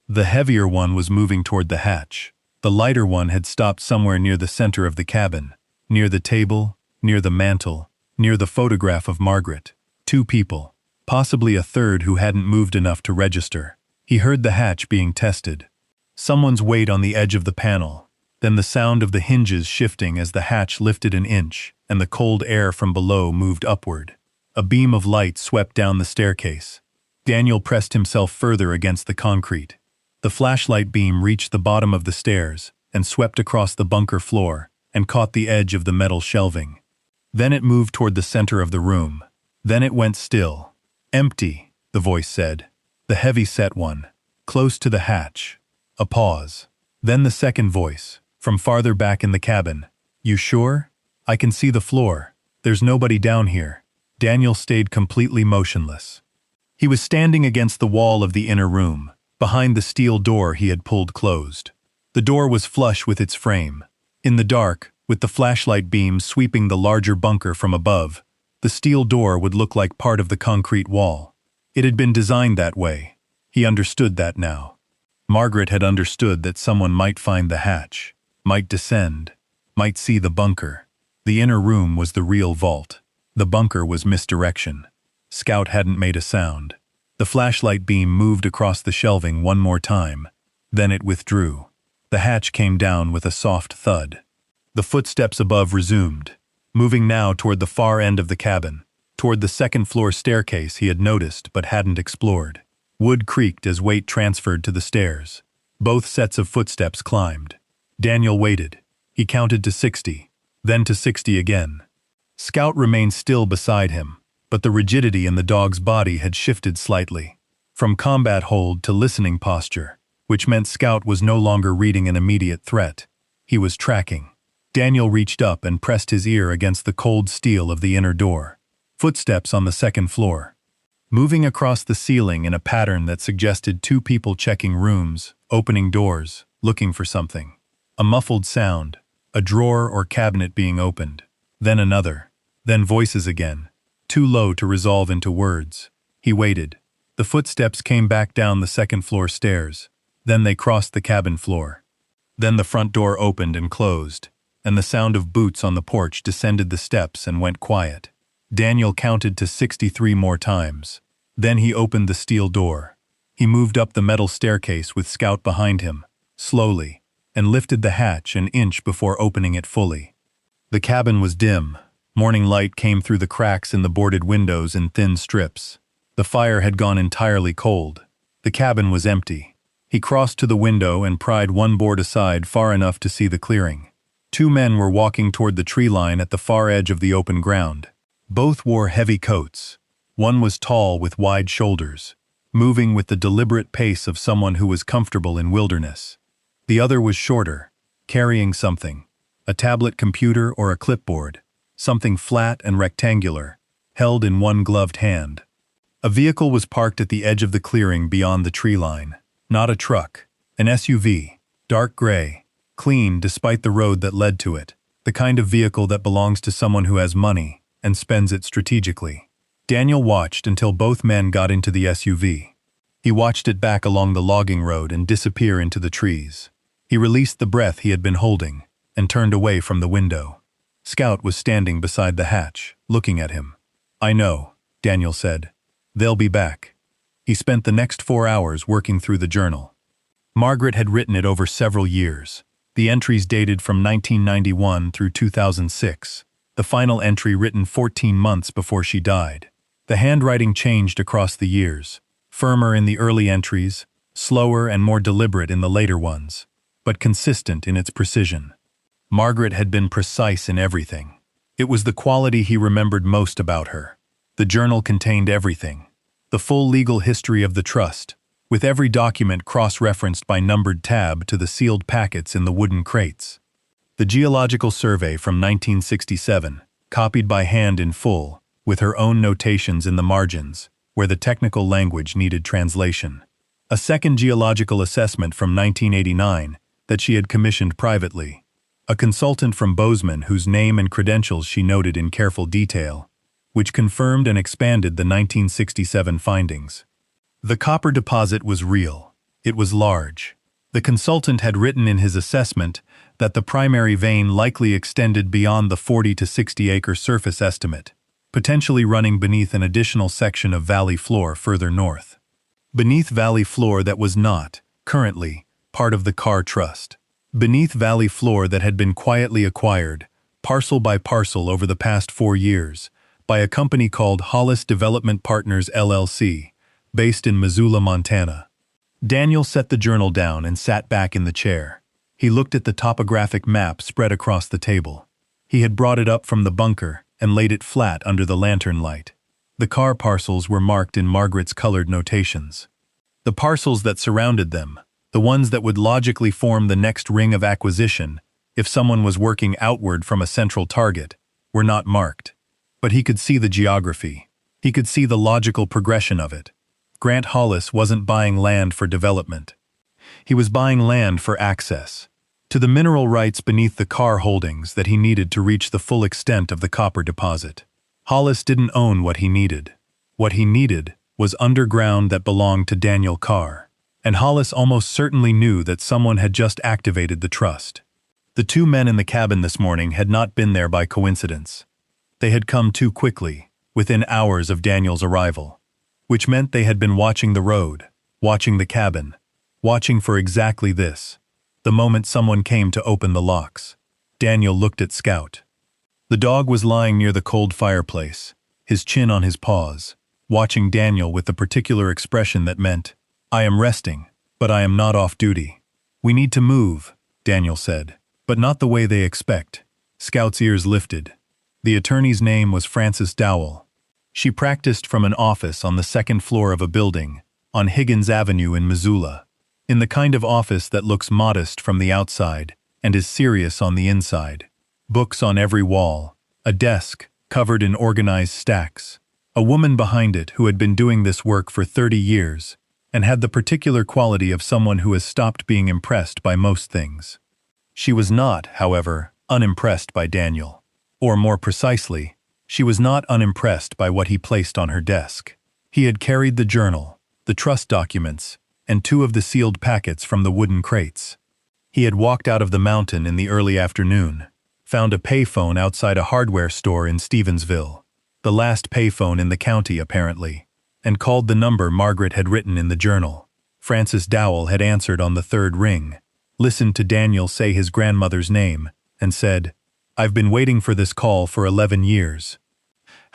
The heavier one was moving toward the hatch. The lighter one had stopped somewhere near the center of the cabin, near the table, near the mantel, near the photograph of Margaret. 2 people, possibly a third who hadn't moved enough to register. He heard the hatch being tested. Someone's weight on the edge of the panel, then the sound of the hinges shifting as the hatch lifted an inch and the cold air from below moved upward. A beam of light swept down the staircase. Daniel pressed himself further against the concrete. The flashlight beam reached the bottom of the stairs and swept across the bunker floor and caught the edge of the metal shelving. Then it moved toward the center of the room. Then it went still. "Empty," the voice said. The heavy-set one, close to the hatch. A pause. Then the second voice, from farther back in the cabin. "You sure? I can see the floor. There's nobody down here." Daniel stayed completely motionless. He was standing against the wall of the inner room, behind the steel door he had pulled closed. The door was flush with its frame. In the dark, with the flashlight beam sweeping the larger bunker from above, the steel door would look like part of the concrete wall. It had been designed that way. He understood that now. Margaret had understood that someone might find the hatch, might descend, might see the bunker. The inner room was the real vault. The bunker was misdirection. Scout hadn't made a sound. The flashlight beam moved across the shelving one more time. Then it withdrew. The hatch came down with a soft thud. The footsteps above resumed, moving now toward the far end of the cabin, toward the second-floor staircase he had noticed but hadn't explored. Wood creaked as weight transferred to the stairs. Both sets of footsteps climbed. Daniel waited. He counted to 60, then to 60 again. Scout remained still beside him, but the rigidity in the dog's body had shifted slightly, from combat hold to listening posture, which meant Scout was no longer reading an immediate threat. He was tracking. Daniel reached up and pressed his ear against the cold steel of the inner door. Footsteps on the second floor, moving across the ceiling in a pattern that suggested two people checking rooms, opening doors, looking for something. A muffled sound, a drawer or cabinet being opened, then another, then voices again, too low to resolve into words. He waited. The footsteps came back down the second-floor stairs. Then they crossed the cabin floor. Then the front door opened and closed, and the sound of boots on the porch descended the steps and went quiet. Daniel counted to 63 more times. Then he opened the steel door. He moved up the metal staircase with Scout behind him, slowly, and lifted the hatch an inch before opening it fully. The cabin was dim. Morning light came through the cracks in the boarded windows in thin strips. The fire had gone entirely cold. The cabin was empty. He crossed to the window and pried one board aside far enough to see the clearing. Two men were walking toward the tree line at the far edge of the open ground. Both wore heavy coats. One was tall with wide shoulders, moving with the deliberate pace of someone who was comfortable in wilderness. The other was shorter, carrying something, a tablet computer or a clipboard, something flat and rectangular, held in one gloved hand. A vehicle was parked at the edge of the clearing beyond the tree line. Not a truck, an SUV, dark gray, clean despite the road that led to it, the kind of vehicle that belongs to someone who has money and spends it strategically. Daniel watched until both men got into the SUV. He watched it back along the logging road and disappear into the trees. He released the breath he had been holding and turned away from the window. Scout was standing beside the hatch, looking at him. "I know," Daniel said. "They'll be back." He spent the next 4 hours working through the journal. Margaret had written it over several years. The entries dated from 1991 through 2006. The final entry written 14 months before she died. The handwriting changed across the years, firmer in the early entries, slower and more deliberate in the later ones, but consistent in its precision. Margaret had been precise in everything. It was the quality he remembered most about her. The journal contained everything. The full legal history of the trust, with every document cross-referenced by numbered tab to the sealed packets in the wooden crates. The geological survey from 1967, copied by hand in full, with her own notations in the margins, where the technical language needed translation. A second geological assessment from 1989 that she had commissioned privately. A consultant from Bozeman whose name and credentials she noted in careful detail, which confirmed and expanded the 1967 findings. The copper deposit was real. It was large. The consultant had written in his assessment that the primary vein likely extended beyond the 40 to 60 acre surface estimate, potentially running beneath an additional section of valley floor further north. Beneath valley floor that was not, currently, part of the Carr Trust. Beneath valley floor that had been quietly acquired, parcel by parcel over the past 4 years, by a company called Hollis Development Partners LLC, based in Missoula, Montana. Daniel set the journal down and sat back in the chair. He looked at the topographic map spread across the table. He had brought it up from the bunker and laid it flat under the lantern light. The Carr parcels were marked in Margaret's colored notations. The parcels that surrounded them, the ones that would logically form the next ring of acquisition if someone was working outward from a central target, were not marked. But he could see the geography. He could see the logical progression of it. Grant Hollis wasn't buying land for development. He was buying land for access to the mineral rights beneath the Carr holdings that he needed to reach the full extent of the copper deposit. Hollis didn't own what he needed. What he needed was underground that belonged to Daniel Carr, and Hollis almost certainly knew that someone had just activated the trust. The two men in the cabin this morning had not been there by coincidence. They had come too quickly, within hours of Daniel's arrival. which meant they had been watching the road, watching the cabin, watching for exactly this, the moment someone came to open the locks. Daniel looked at Scout. The dog was lying near the cold fireplace, his chin on his paws, watching Daniel with the particular expression that meant, "I am resting, but I am not off duty." "We need to move," Daniel said, "but not the way they expect." Scout's ears lifted. The attorney's name was Frances Dowell. She practiced from an office on the second floor of a building, on Higgins Avenue in Missoula, in the kind of office that looks modest from the outside and is serious on the inside. Books on every wall, a desk covered in organized stacks, a woman behind it who had been doing this work for 30 years and had the particular quality of someone who has stopped being impressed by most things. She was not, however, unimpressed by Daniel. Or more precisely, she was not unimpressed by what he placed on her desk. He had carried the journal, the trust documents, and 2 of the sealed packets from the wooden crates. He had walked out of the mountain in the early afternoon, found a payphone outside a hardware store in Stevensville, the last payphone in the county apparently, and called the number Margaret had written in the journal. Frances Dowell had answered on the 3rd ring, listened to Daniel say his grandmother's name, and said, "I've been waiting for this call for 11 years.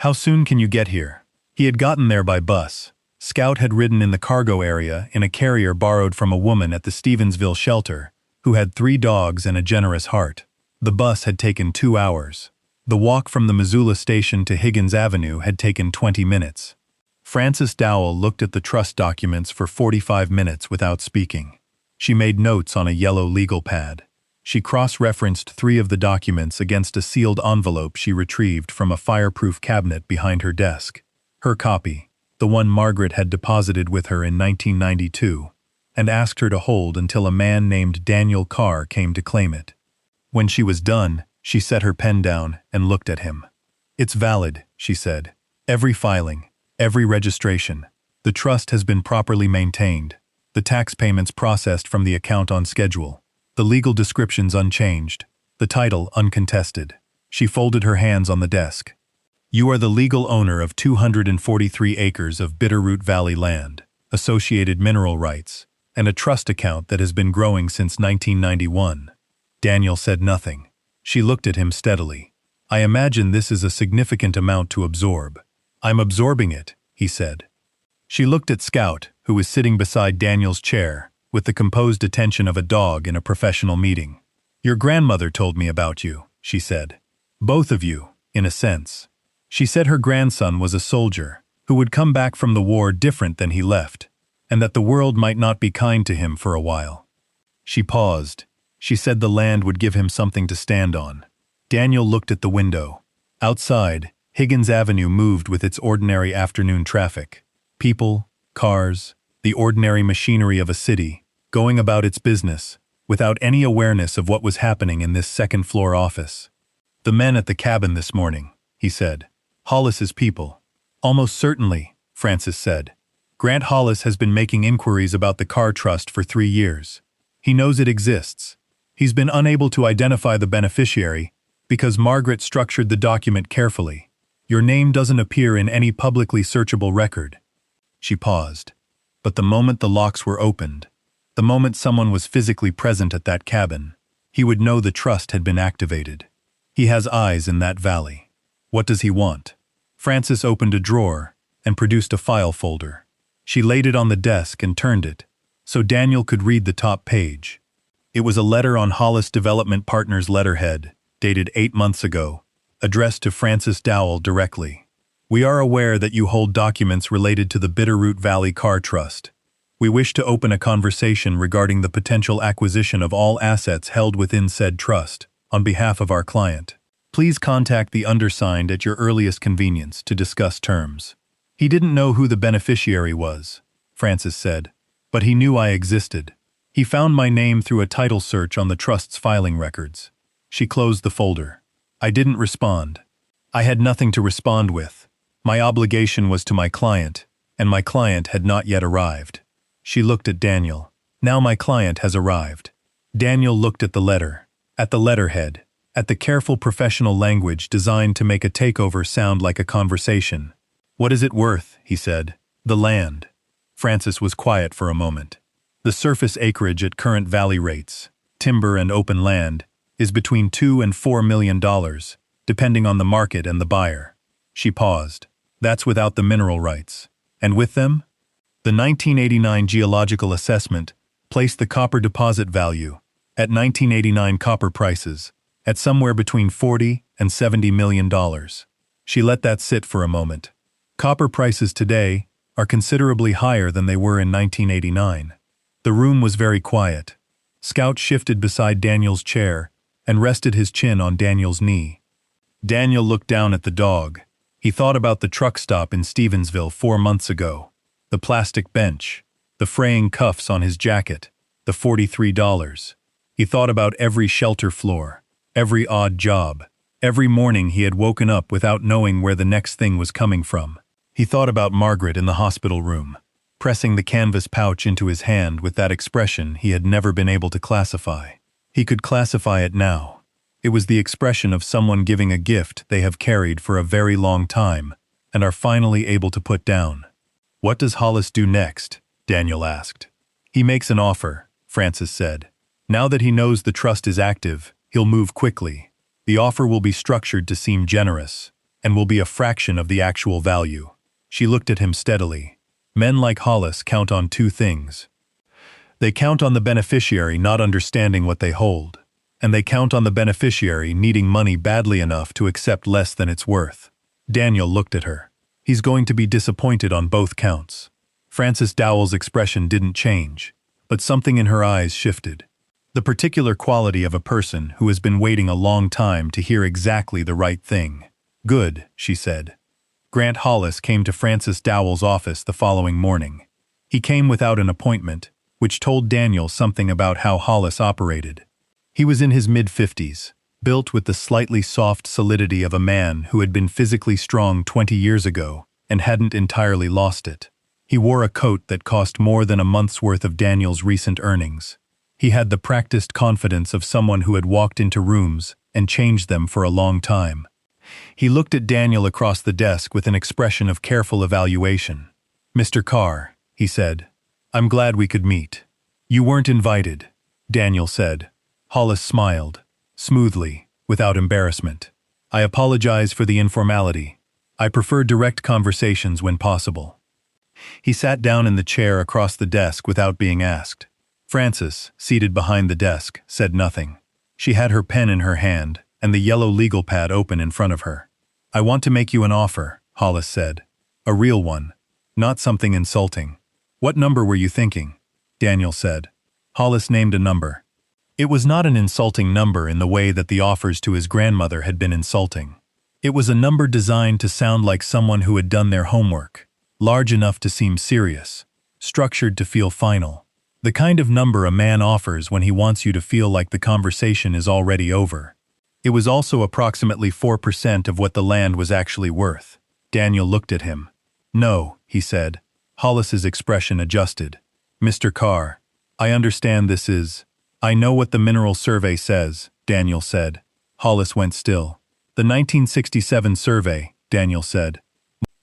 How soon can you get here?" He had gotten there by bus. Scout had ridden in the cargo area in a carrier borrowed from a woman at the Stevensville shelter, who had 3 dogs and a generous heart. The bus had taken 2 hours. The walk from the Missoula station to Higgins Avenue had taken 20 minutes. Frances Dowell looked at the trust documents for 45 minutes without speaking. She made notes on a yellow legal pad. She cross-referenced 3 of the documents against a sealed envelope she retrieved from a fireproof cabinet behind her desk. Her copy, the one Margaret had deposited with her in 1992, and asked her to hold until a man named Daniel Carr came to claim it. When she was done, she set her pen down and looked at him. "It's valid," she said. "Every filing, every registration. The trust has been properly maintained. The tax payments processed from the account on schedule. The legal descriptions unchanged. The title uncontested." She folded her hands on the desk. "You are the legal owner of 243 acres of Bitterroot Valley land, associated mineral rights, and a trust account that has been growing since 1991. Daniel said nothing. She looked at him steadily. "I imagine this is a significant amount to absorb." "I'm absorbing it," he said. She looked at Scout, who was sitting beside Daniel's chair, with the composed attention of a dog in a professional meeting. "Your grandmother told me about you," she said. "Both of you, in a sense. She said her grandson was a soldier, who would come back from the war different than he left, and that the world might not be kind to him for a while." She paused. She said the land would give him something to stand on. Daniel looked at the window. Outside, Higgins Avenue moved with its ordinary afternoon traffic. People, cars, the ordinary machinery of a city, going about its business, without any awareness of what was happening in this second-floor office. "The men at the cabin this morning," he said. "Hollis's people." "Almost certainly," Frances said. "Grant Hollis has been making inquiries about the Carr Trust for 3 years. He knows it exists. He's been unable to identify the beneficiary because Margaret structured the document carefully. Your name doesn't appear in any publicly searchable record." She paused. But the moment the locks were opened, the moment someone was physically present at that cabin, he would know the trust had been activated. He has eyes in that valley. What does he want? Frances opened a drawer and produced a file folder. She laid it on the desk and turned it, so Daniel could read the top page. It was a letter on Hollis Development Partners letterhead, dated 8 months ago, addressed to Frances Dowell directly. "We are aware that you hold documents related to the Bitterroot Valley Carr Trust. We wish to open a conversation regarding the potential acquisition of all assets held within said trust, on behalf of our client. Please contact the undersigned at your earliest convenience to discuss terms." He didn't know who the beneficiary was, Frances said, but he knew I existed. He found my name through a title search on the trust's filing records. She closed the folder. I didn't respond. I had nothing to respond with. My obligation was to my client, and my client had not yet arrived. She looked at Daniel. "Now my client has arrived." Daniel looked at the letter, at the letterhead, at the careful professional language designed to make a takeover sound like a conversation. "What is it worth?" he said. The land. Francis was quiet for a moment. The surface acreage at current valley rates, timber and open land, is between $2 and $4 million, depending on the market and the buyer. She paused. That's without the mineral rights. And with them? The 1989 geological assessment placed the copper deposit value, at 1989 copper prices, at somewhere between $40 and $70 million. She let that sit for a moment. Copper prices today are considerably higher than they were in 1989. The room was very quiet. Scout shifted beside Daniel's chair and rested his chin on Daniel's knee. Daniel looked down at the dog. He thought about the truck stop in Stevensville 4 months ago, the plastic bench, the fraying cuffs on his jacket, the $43. He thought about every shelter floor, every odd job, every morning he had woken up without knowing where the next thing was coming from. He thought about Margaret in the hospital room, pressing the canvas pouch into his hand with that expression he had never been able to classify. He could classify it now. It was the expression of someone giving a gift they have carried for a very long time and are finally able to put down. What does Hollis do next? Daniel asked. He makes an offer, Francis said. Now that he knows the trust is active, he'll move quickly. The offer will be structured to seem generous and will be a fraction of the actual value. She looked at him steadily. Men like Hollis count on 2 things. They count on the beneficiary not understanding what they hold, and they count on the beneficiary needing money badly enough to accept less than it's worth. Daniel looked at her. He's going to be disappointed on both counts. Frances Dowell's expression didn't change, but something in her eyes shifted. The particular quality of a person who has been waiting a long time to hear exactly the right thing. Good, she said. Grant Hollis came to Frances Dowell's office the following morning. He came without an appointment, which told Daniel something about how Hollis operated. He was in his mid-50s, built with the slightly soft solidity of a man who had been physically strong 20 years ago and hadn't entirely lost it. He wore a coat that cost more than a month's worth of Daniel's recent earnings. He had the practiced confidence of someone who had walked into rooms and changed them for a long time. He looked at Daniel across the desk with an expression of careful evaluation. "Mr. Carr," he said, "I'm glad we could meet." "You weren't invited," Daniel said. Hollis smiled, smoothly, without embarrassment. "I apologize for the informality. I prefer direct conversations when possible." He sat down in the chair across the desk without being asked. Frances, seated behind the desk, said nothing. She had her pen in her hand and the yellow legal pad open in front of her. "I want to make you an offer," Hollis said. "A real one, not something insulting." "What number were you thinking?" Daniel said. Hollis named a number. It was not an insulting number in the way that the offers to his grandmother had been insulting. It was a number designed to sound like someone who had done their homework, large enough to seem serious, structured to feel final. The kind of number a man offers when he wants you to feel like the conversation is already over. It was also approximately 4% of what the land was actually worth. Daniel looked at him. "No," he said. Hollis's expression adjusted. "Mr. Carr, I understand this is—" "I know what the mineral survey says," Daniel said. Hollis went still. "The 1967 survey," Daniel said.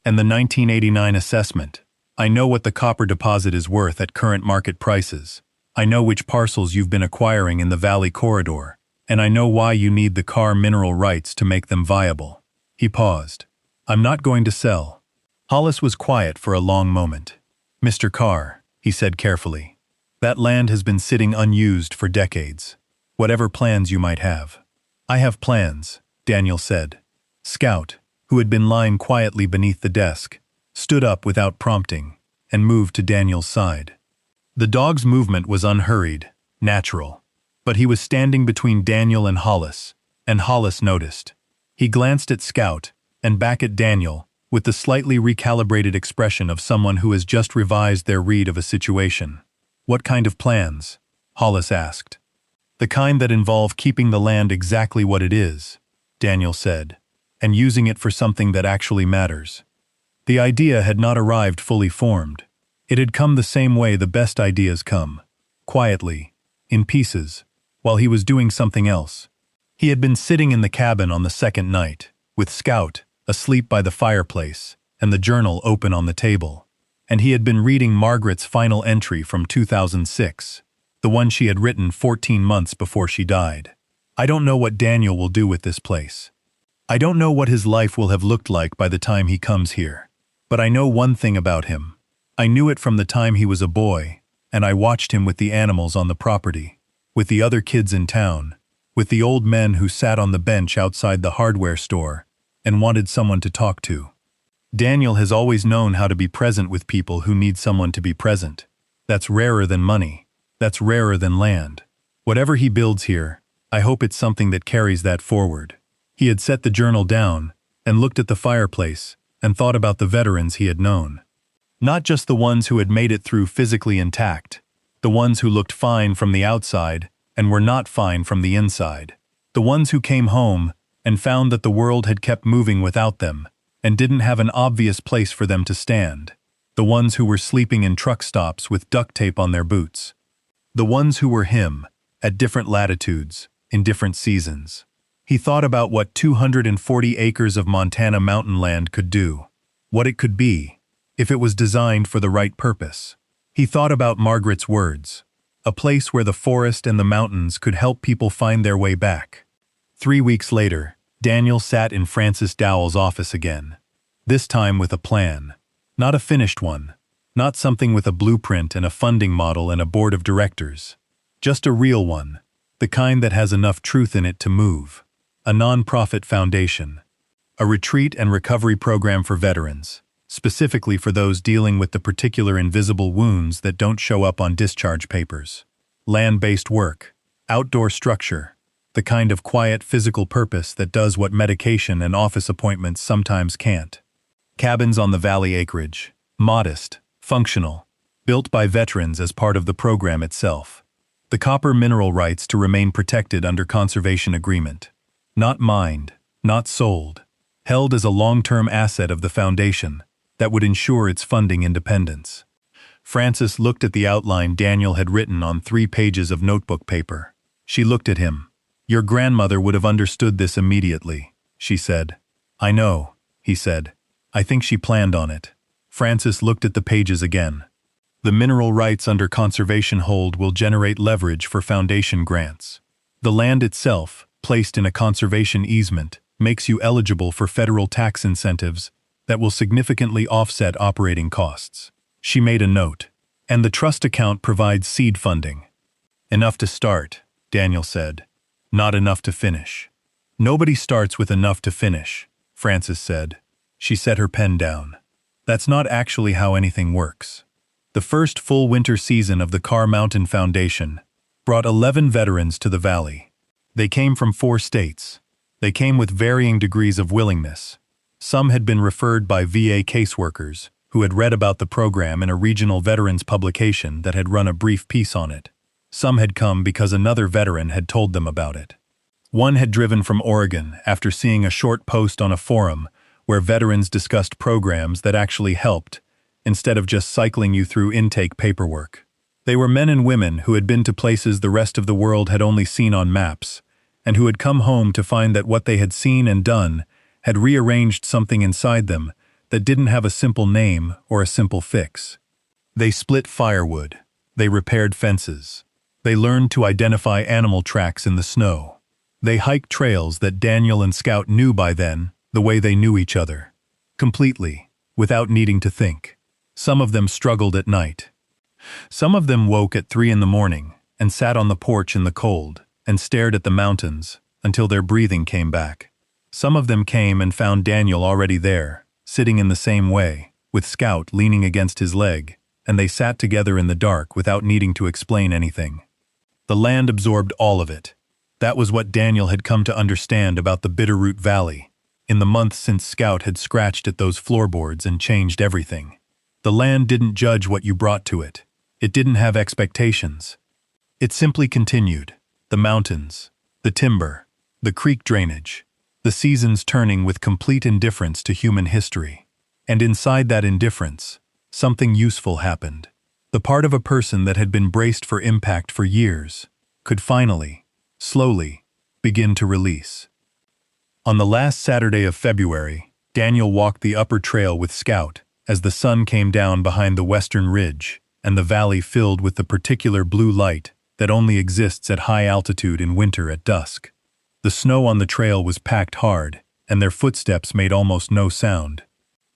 "And the 1989 assessment. I know what the copper deposit is worth at current market prices. I know which parcels you've been acquiring in the Valley Corridor, and I know why you need the Carr mineral rights to make them viable." He paused. "I'm not going to sell." Hollis was quiet for a long moment. "Mr. Carr," he said carefully, "that land has been sitting unused for decades. Whatever plans you might have." "I have plans," Daniel said. Scout, who had been lying quietly beneath the desk, stood up without prompting and moved to Daniel's side. The dog's movement was unhurried, natural, but he was standing between Daniel and Hollis noticed. He glanced at Scout and back at Daniel with the slightly recalibrated expression of someone who has just revised their read of a situation. "What kind of plans?" Hollis asked. "The kind that involve keeping the land exactly what it is," Daniel said, "and using it for something that actually matters." The idea had not arrived fully formed. It had come the same way the best ideas come, quietly, in pieces, while he was doing something else. He had been sitting in the cabin on the second night, with Scout asleep by the fireplace and the journal open on the table. And he had been reading Margaret's final entry from 2006, the one she had written 14 months before she died. I don't know what Daniel will do with this place. I don't know what his life will have looked like by the time he comes here. But I know one thing about him. I knew it from the time he was a boy, and I watched him with the animals on the property, with the other kids in town, with the old men who sat on the bench outside the hardware store and wanted someone to talk to. Daniel has always known how to be present with people who need someone to be present. That's rarer than money. That's rarer than land. Whatever he builds here, I hope it's something that carries that forward. He had set the journal down and looked at the fireplace and thought about the veterans he had known. Not just the ones who had made it through physically intact, the ones who looked fine from the outside and were not fine from the inside. The ones who came home and found that the world had kept moving without them and didn't have an obvious place for them to stand. The ones who were sleeping in truck stops with duct tape on their boots. The ones who were him, at different latitudes, in different seasons. He thought about what 240 acres of Montana mountain land could do, what it could be, if it was designed for the right purpose. He thought about Margaret's words, a place where the forest and the mountains could help people find their way back. 3 weeks later, Daniel sat in Francis Dowell's office again, this time with a plan. Not a finished one, not something with a blueprint and a funding model and a board of directors. Just a real one, the kind that has enough truth in it to move. A non-profit foundation. A retreat and recovery program for veterans, specifically for those dealing with the particular invisible wounds that don't show up on discharge papers. Land-based work, outdoor structure, the kind of quiet physical purpose that does what medication and office appointments sometimes can't. Cabins on the valley acreage, modest, functional, built by veterans as part of the program itself. The copper mineral rights to remain protected under conservation agreement. Not mined, not sold, held as a long-term asset of the foundation that would ensure its funding independence. Frances looked at the outline Daniel had written on 3 pages of notebook paper. She looked at him. "Your grandmother would have understood this immediately," she said. "I know," he said. "I think she planned on it." Frances looked at the pages again. The mineral rights under conservation hold will generate leverage for foundation grants. The land itself, placed in a conservation easement, makes you eligible for federal tax incentives that will significantly offset operating costs. She made a note. And the trust account provides seed funding. "Enough to start," Daniel said. "Not enough to finish." "Nobody starts with enough to finish," Frances said. She set her pen down. "That's not actually how anything works." The first full winter season of the Carr Mountain Foundation brought 11 veterans to the valley. They came from 4 states. They came with varying degrees of willingness. Some had been referred by VA caseworkers who had read about the program in a regional veterans publication that had run a brief piece on it. Some had come because another veteran had told them about it. One had driven from Oregon after seeing a short post on a forum where veterans discussed programs that actually helped, instead of just cycling you through intake paperwork. They were men and women who had been to places the rest of the world had only seen on maps, and who had come home to find that what they had seen and done had rearranged something inside them that didn't have a simple name or a simple fix. They split firewood. They repaired fences. They learned to identify animal tracks in the snow. They hiked trails that Daniel and Scout knew by then the way they knew each other. Completely, without needing to think. Some of them struggled at night. Some of them woke at 3 in the morning and sat on the porch in the cold and stared at the mountains until their breathing came back. Some of them came and found Daniel already there, sitting in the same way, with Scout leaning against his leg, and they sat together in the dark without needing to explain anything. The land absorbed all of it. That was what Daniel had come to understand about the Bitterroot Valley, in the months since Scout had scratched at those floorboards and changed everything. The land didn't judge what you brought to it. It didn't have expectations. It simply continued. The mountains, the timber, the creek drainage, the seasons turning with complete indifference to human history. And inside that indifference, something useful happened. The part of a person that had been braced for impact for years could finally, slowly, begin to release. On the last Saturday of February, Daniel walked the upper trail with Scout as the sun came down behind the western ridge, and the valley filled with the particular blue light that only exists at high altitude in winter at dusk. The snow on the trail was packed hard, and their footsteps made almost no sound.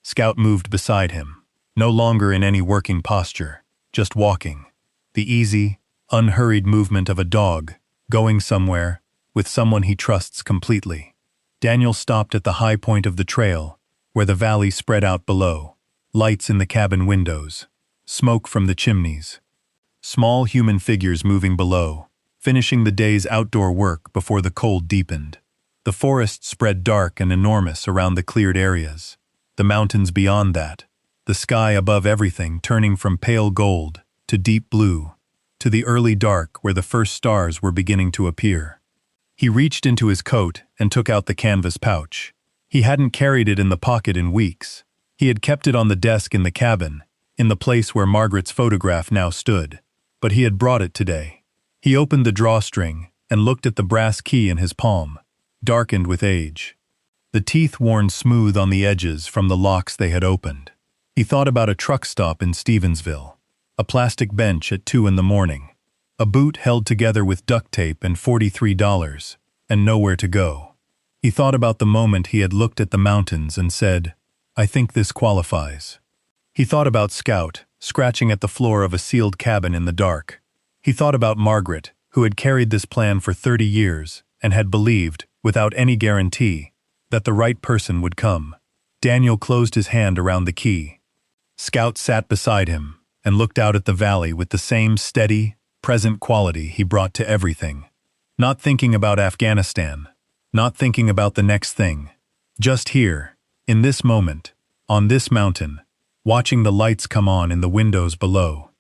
Scout moved beside him, no longer in any working posture, just walking. The easy, unhurried movement of a dog, going somewhere, with someone he trusts completely. Daniel stopped at the high point of the trail, where the valley spread out below, lights in the cabin windows, smoke from the chimneys. Small human figures moving below, finishing the day's outdoor work before the cold deepened. The forest spread dark and enormous around the cleared areas, the mountains beyond that, the sky above everything turning from pale gold to deep blue, to the early dark where the first stars were beginning to appear. He reached into his coat and took out the canvas pouch. He hadn't carried it in the pocket in weeks. He had kept it on the desk in the cabin, in the place where Margaret's photograph now stood. But he had brought it today. He opened the drawstring and looked at the brass key in his palm, darkened with age. The teeth worn smooth on the edges from the locks they had opened. He thought about a truck stop in Stevensville, a plastic bench at 2 a.m, a boot held together with duct tape and $43, and nowhere to go. He thought about the moment he had looked at the mountains and said, "I think this qualifies." He thought about Scout, scratching at the floor of a sealed cabin in the dark. He thought about Margaret, who had carried this plan for 30 years and had believed, without any guarantee, that the right person would come. Daniel closed his hand around the key. Scout sat beside him and looked out at the valley with the same steady, present quality he brought to everything. Not thinking about Afghanistan, not thinking about the next thing. Just here, in this moment, on this mountain, watching the lights come on in the windows below.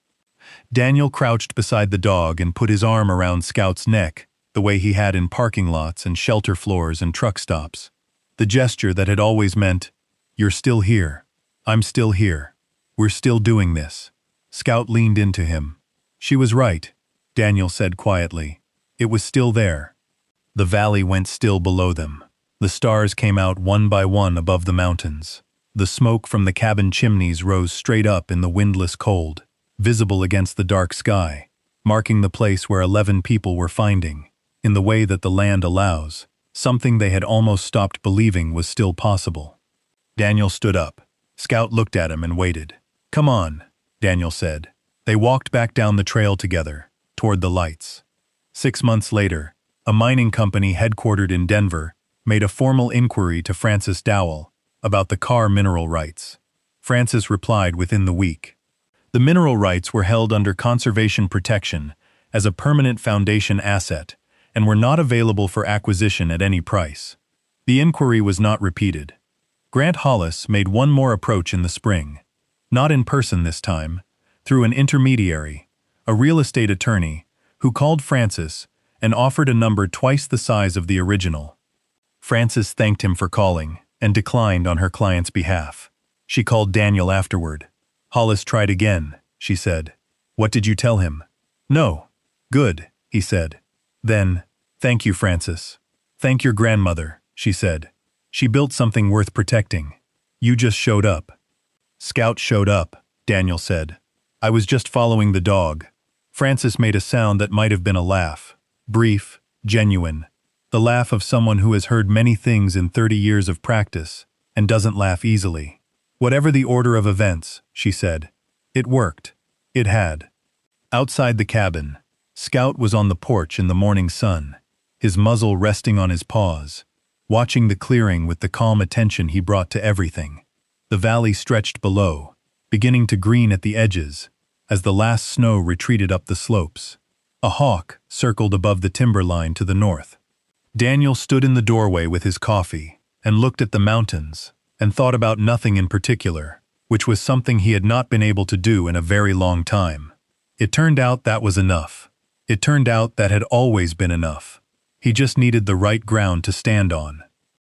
Daniel crouched beside the dog and put his arm around Scout's neck, the way he had in parking lots and shelter floors and truck stops. The gesture that had always meant, "You're still here. I'm still here. We're still doing this." Scout leaned into him. "She was right," Daniel said quietly. "It was still there." The valley went still below them. The stars came out one by one above the mountains. The smoke from the cabin chimneys rose straight up in the windless cold, visible against the dark sky, marking the place where 11 people were finding, in the way that the land allows, something they had almost stopped believing was still possible. Daniel stood up. Scout looked at him and waited. "Come on," Daniel said. They walked back down the trail together, toward the lights. 6 months later, a mining company headquartered in Denver made a formal inquiry to Francis Dowell about the Carr mineral rights. Francis replied within the week. The mineral rights were held under conservation protection as a permanent foundation asset and were not available for acquisition at any price. The inquiry was not repeated. Grant Hollis made one more approach in the spring, not in person this time, through an intermediary, a real estate attorney, who called Francis and offered a number twice the size of the original. Francis thanked him for calling and declined on her client's behalf. She called Daniel afterward. "Hollis tried again," she said. "What did you tell him?" "No." "Good," he said. Then, "Thank you, Francis. Thank your grandmother," she said. "She built something worth protecting. You just showed up." "Scout showed up," Daniel said. "I was just following the dog." Francis made a sound that might have been a laugh. Brief, genuine. The laugh of someone who has heard many things in 30 years of practice and doesn't laugh easily. "Whatever the order of events," she said. It worked. It had. Outside the cabin, Scout was on the porch in the morning sun, his muzzle resting on his paws, watching the clearing with the calm attention he brought to everything. The valley stretched below, beginning to green at the edges, as the last snow retreated up the slopes. A hawk circled above the timberline to the north. Daniel stood in the doorway with his coffee and looked at the mountains and thought about nothing in particular, which was something he had not been able to do in a very long time. It turned out that was enough. It turned out that had always been enough. He just needed the right ground to stand on.